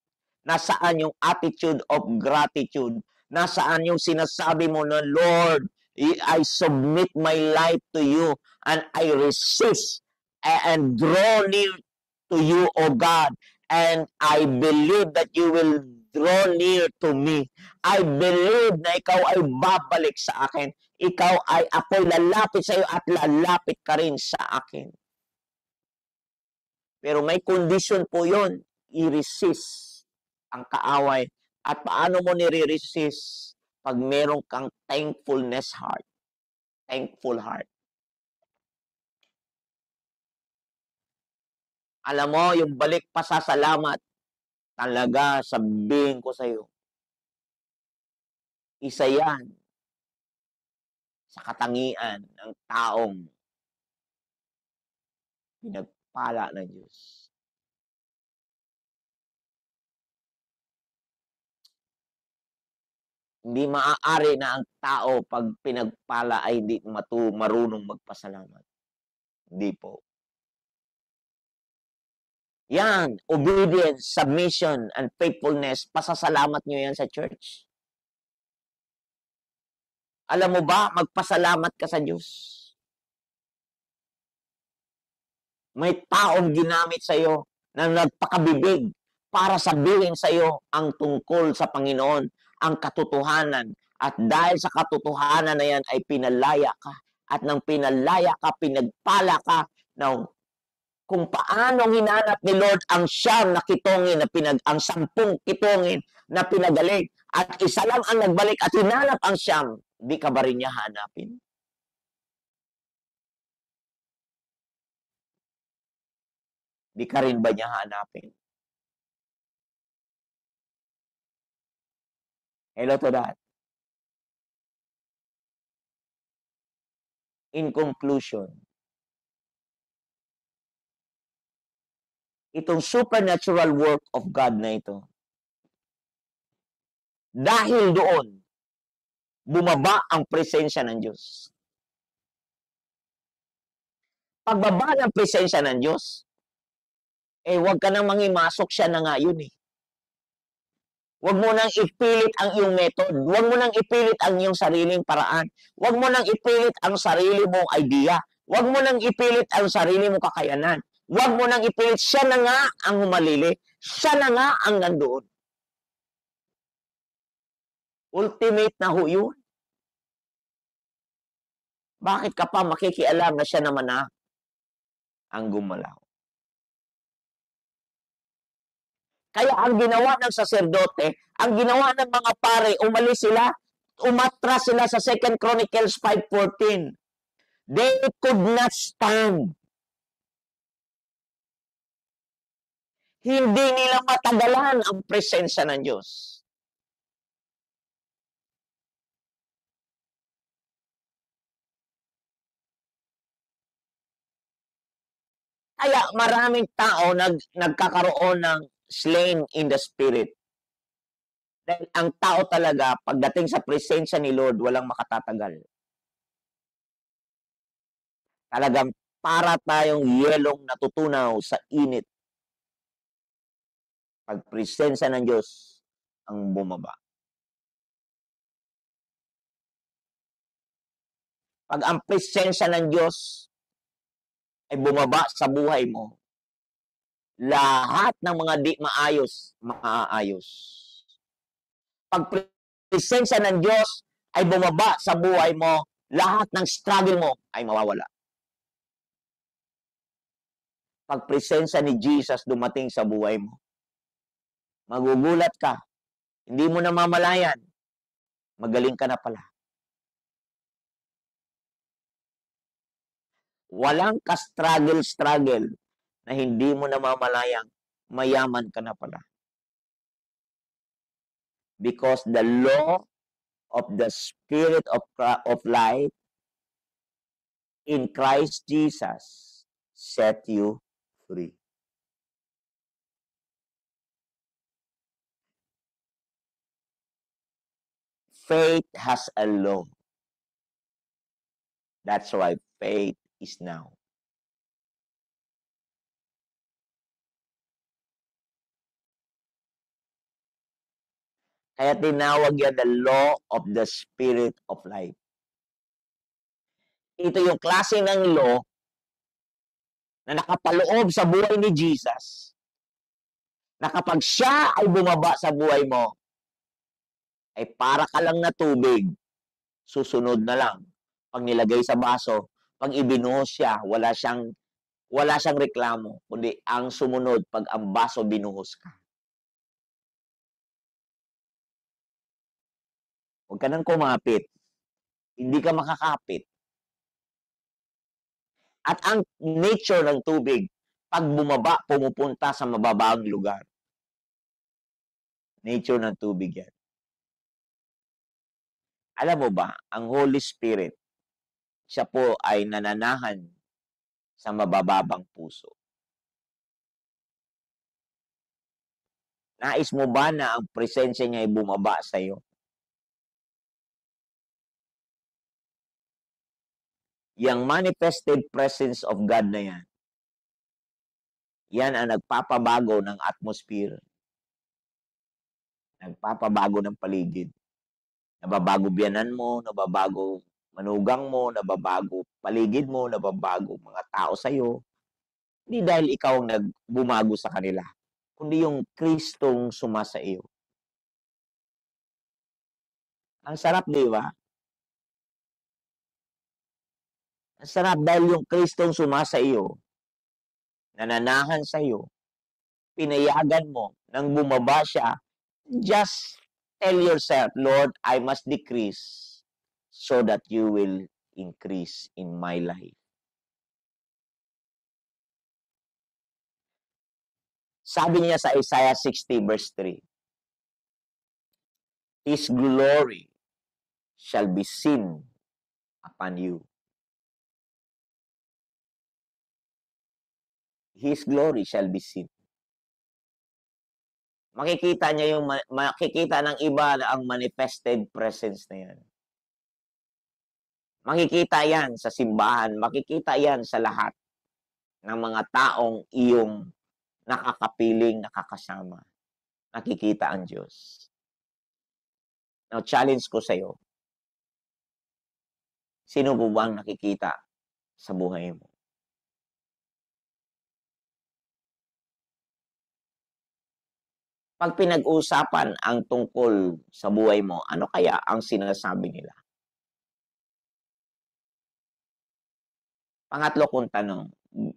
Nasaan yung attitude of gratitude? Nasaan yung sinasabi mo na, Lord, I submit my life to you and I resist and draw near to you, O God. And I believe that you will draw near to me. I believe na ikaw ay babalik sa akin. Ako'y lalapit sa iyo at lalapit ka rin sa akin. Pero may condition po yun. I-resist ang kaaway. At paano mo nire-resist? Pag meron kang thankfulness heart. Thankful heart. Alam mo, yung balik pasasalamat, talaga sabihin ko sa iyo, isa yan sa katangian ng taong pinagpala ng Diyos. Hindi maaari na ang tao pag pinagpala ay hindi marunong magpasalamat. Hindi po. Yan, obedience, submission, and faithfulness, pasasalamat nyo yan sa church. Alam mo ba, magpasalamat ka sa Diyos. May taong ginamit sa iyo na nagpakabibig para sabihin sa iyo ang tungkol sa Panginoon, ang katotohanan. At dahil sa katotohanan na yan ay pinalaya ka. At nang pinalaya ka, pinagpala ka. Now, kung paano hinanap ni Lord ang siyam na kitongin, ang 10 kitongin na pinagaling. At isa lang ang nagbalik at hinanap ang siyam, di ka ba rin niya hanapin? Di ka rin ba niya hanapin? Hello to that. In conclusion, itong supernatural work of God na ito, dahil doon, bumaba ang presensya ng Diyos. Pagbaba ng presensya ng Diyos, huwag ka nang mangimasok, siya na nga yun eh. Huwag mo nang ipilit ang iyong method. Huwag mo nang ipilit ang iyong sariling paraan. Huwag mo nang ipilit ang sarili mong idea. Huwag mo nang ipilit ang sarili mong kakayanan. Huwag mo nang ipilit. Siya na nga ang humalili. Siya na nga ang nandoon. Ultimate na ho yun. Bakit ka pa makikialam na siya naman na ang gumalaw? Kaya ang ginawa ng saserdote, ang ginawa ng mga pare, umalis sila, umatras sila sa 2 Chronicles 5:14. They could not stand. Hindi nila matagalan ang presensya ng Diyos. Kaya maraming tao nagkakaroon ng slain in the spirit. Dahil ang tao talaga, pagdating sa presensya ni Lord, walang makatatagal. Talagang para tayong yelong natutunaw sa init. Pag presensya ng Diyos ang bumaba. Pag ang presensya ng Diyos ay bumaba sa buhay mo, lahat ng mga di maayos, maaayos. Pag presensya ng Diyos ay bumaba sa buhay mo, lahat ng struggle mo ay mawawala. Pag presensya ni Jesus dumating sa buhay mo, magugulat ka, hindi mo na mamalayan, magaling ka na pala. Walang ka-struggle na hindi mo namamayang mayaman ka na pala. Because the law of the Spirit of life in Christ Jesus set you free. Faith has a law. That's why faith is now. Kaya tinawag yan the law of the Spirit of life. Ito yung klase ng law na nakapaloob sa buhay ni Jesus, na kapag siya ay bumaba sa buhay mo, ay para ka lang na tubig, susunod na lang. Pag nilagay sa baso, pag ibinuhos siya, wala siyang reklamo, kundi ang sumunod pag ang baso binuhos ka. Huwag ka nang kumapit. Hindi ka makakapit. At ang nature ng tubig, pag bumaba, pumupunta sa mababang lugar. Nature ng tubig yan. Alam mo ba, ang Holy Spirit, siya po ay nananahan sa mabababang puso. Nais mo ba na ang presensya niya ay bumaba sa iyo? Yang manifested presence of God na yan, yan ang nagpapabago ng atmosphere. Nagpapabago ng paligid. Nababago biyanan mo, nababago manugang mo, nababago paligid mo, nababago mga tao sa iyo. Hindi dahil ikaw ang nagbumago sa kanila, kundi yung Kristong sumasa iyo. Ang sarap, di ba? Ang sarap dahil yung Kristong sumasa iyo, nananahan sa iyo, pinayagan mo, nang bumaba siya, just tell yourself, Lord, I must decrease so that you will increase in my life. Sabi niya sa Isaiah 60 verse 3, His glory shall be seen upon you. His glory shall be seen. Makikita niya makikita ng iba ang manifested presence na yan. Makikita yan sa simbahan, makikita yan sa lahat ng mga taong iyong nakakapiling, nakakasama. Nakikita ang Diyos. Now, challenge ko sa'yo, sino po ba ang nakikita sa buhay mo? Pag pinag-usapan ang tungkol sa buhay mo, ano kaya ang sinasabi nila? Pangatlo kong tanong,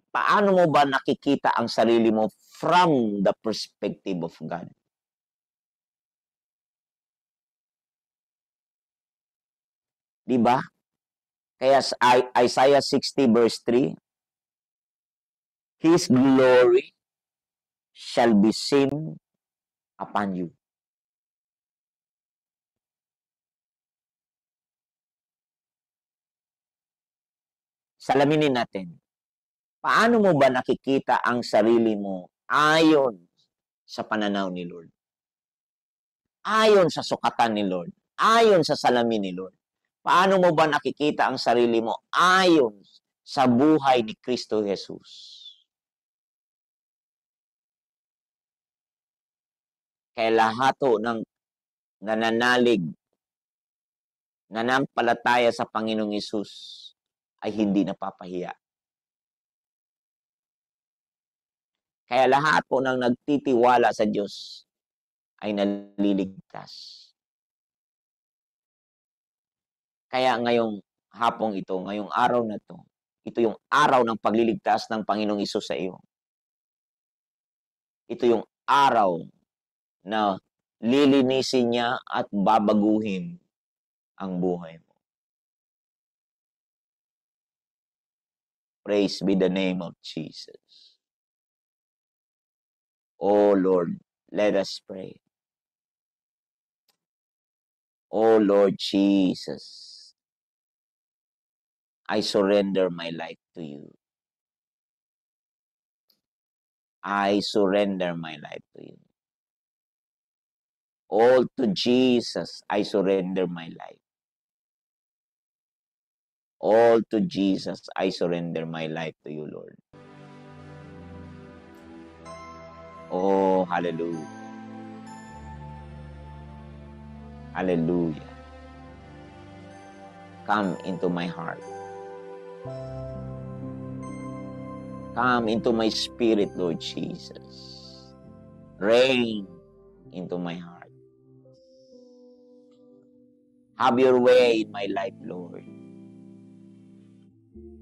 paano mo ba nakikita ang sarili mo from the perspective of God? Di ba? Kaya sa Isaiah 60 verse 3, His glory shall be seen upon you. Salaminin natin. Paano mo ba nakikita ang sarili mo ayon sa pananaw ni Lord? Ayon sa sukatan ni Lord? Ayon sa salamin ni Lord? Paano mo ba nakikita ang sarili mo ayon sa buhay ni Kristo Jesus? Kaya lahat ng nananalig, nanampalataya sa Panginoong Hesus ay hindi napapahiya. Kaya lahat po ng nagtitiwala sa Diyos ay naliligtas. Kaya ngayong hapong ito, ngayong araw na to, ito yung araw ng pagliligtas ng Panginoong Hesus sa iyo. Ito yung araw na lilinisin niya at babaguhin ang buhay mo. Praise be the name of Jesus. Oh Lord, let us pray. Oh Lord Jesus, I surrender my life to you. I surrender my life to you. All to Jesus, I surrender my life. All to Jesus, I surrender my life to you, Lord. Oh, hallelujah. Hallelujah. Come into my heart. Come into my spirit, Lord Jesus. Reign into my heart. Have your way in my life, Lord.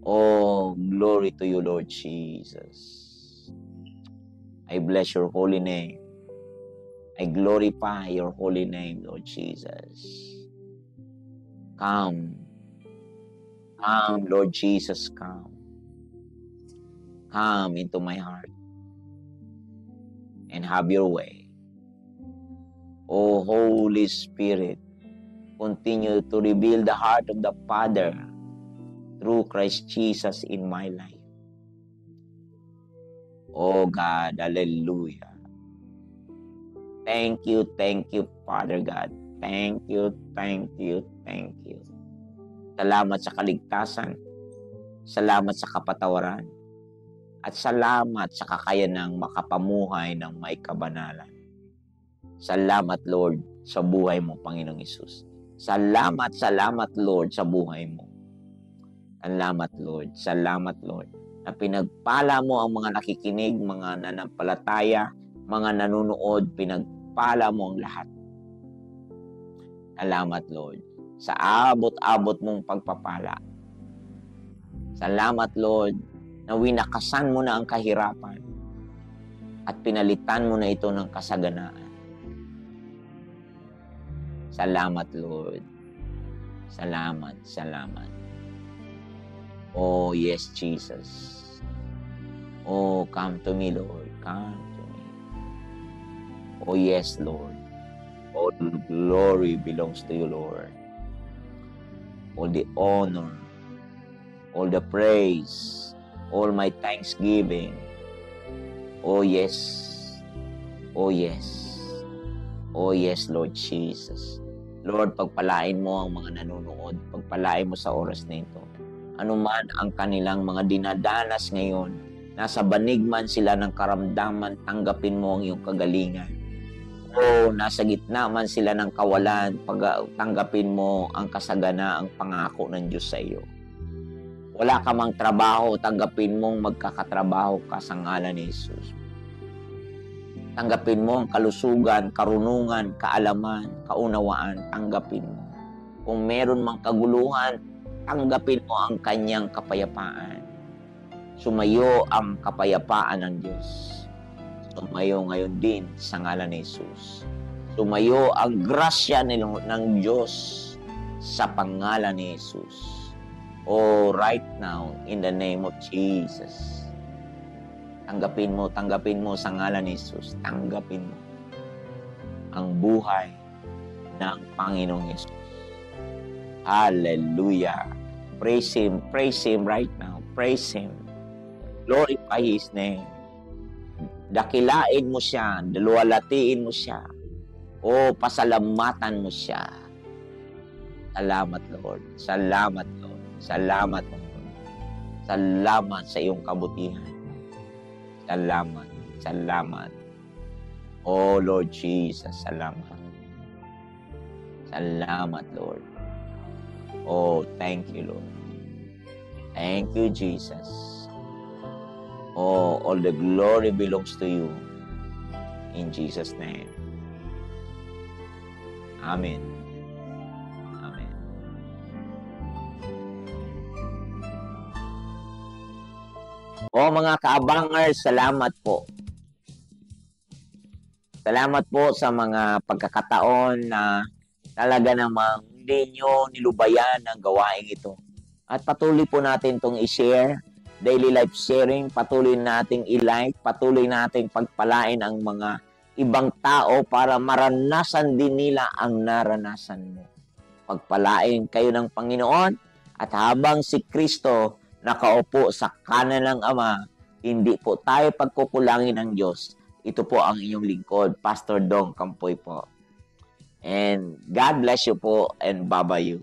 Oh, glory to you, Lord Jesus. I bless your holy name. I glorify your holy name, Lord Jesus. Come. Come, Lord Jesus, come. Come into my heart and have your way. Oh, Holy Spirit, continue to reveal the heart of the Father through Christ Jesus in my life. Oh God, hallelujah. Thank you, Father God. Thank you. Salamat sa kaligtasan. Salamat sa kapatawaran. At salamat sa kakayanang makapamuhay ng may kabanalan. Salamat, Lord, sa buhay mo, Panginoong Hesus. Salamat, Lord, sa buhay mo. Salamat, Lord, na pinagpala mo ang mga nakikinig, mga nanampalataya, mga nanonood, pinagpala mo ang lahat. Salamat, Lord, sa abot-abot mong pagpapala. Salamat, Lord, na winakasan mo na ang kahirapan at pinalitan mo na ito ng kasaganaan. Salamat, Lord. Salamat. Oh, yes, Jesus. Oh, come to me, Lord. Come to me. Oh, yes, Lord. All glory belongs to you, Lord. All the honor, all the praise, all my thanksgiving. Oh, yes. Oh, yes. Oh, yes, Lord Jesus. Lord, pagpalain mo ang mga nanonood. Pagpalain mo sa oras na ito. Ano man ang kanilang mga dinadanas ngayon, nasa banig man sila ng karamdaman, tanggapin mo ang iyong kagalingan. O nasa gitna man sila ng kawalan, tanggapin mo ang kasaganaang pangako ng Diyos sa iyo. Wala ka mang trabaho, tanggapin mong magkakatrabaho ka sa ngalan ni Jesus. Tanggapin mo ang kalusugan, karunungan, kaalaman, kaunawaan, tanggapin mo. Kung meron mang kaguluhan, tanggapin mo ang kanyang kapayapaan. Sumayo ang kapayapaan ng Diyos. Sumayo ngayon din sa ngalan ni Jesus. Sumayo ang grasya ng Diyos sa pangalan ni Jesus. Oh, right now, in the name of Jesus. Tanggapin mo sa ngalan ni Jesus. Tanggapin mo ang buhay ng Panginoong Jesus. Hallelujah. Praise Him right now. Praise Him. Glorify His name. Dakilain mo siya, daluwalatiin mo siya. O pasalamatan mo siya. Salamat, Lord. Salamat, Lord. Salamat, Lord. Salamat sa iyong kabutihan. Salamat. Salamat. Oh, Lord Jesus, salamat. Salamat, Lord. Oh, thank you, Lord. Thank you, Jesus. Oh, all the glory belongs to you. In Jesus' name. Amen. Amen. Oh, mga kaabangers, salamat po. Salamat po sa mga pagkakataon na talaga namang hindi nyo nilubayan ang gawain ito. At patuloy po natin itong i-share, daily life sharing, patuloy nating i-like, patuloy nating pagpalain ang mga ibang tao para maranasan din nila ang naranasan mo. Pagpalain kayo ng Panginoon at habang si Kristo nakaupo sa kanan ng Ama, hindi po tayo pagkukulangin ng Diyos. Ito po ang inyong lingkod, Pastor Dong Campoy po. And God bless you po and bye-bye you.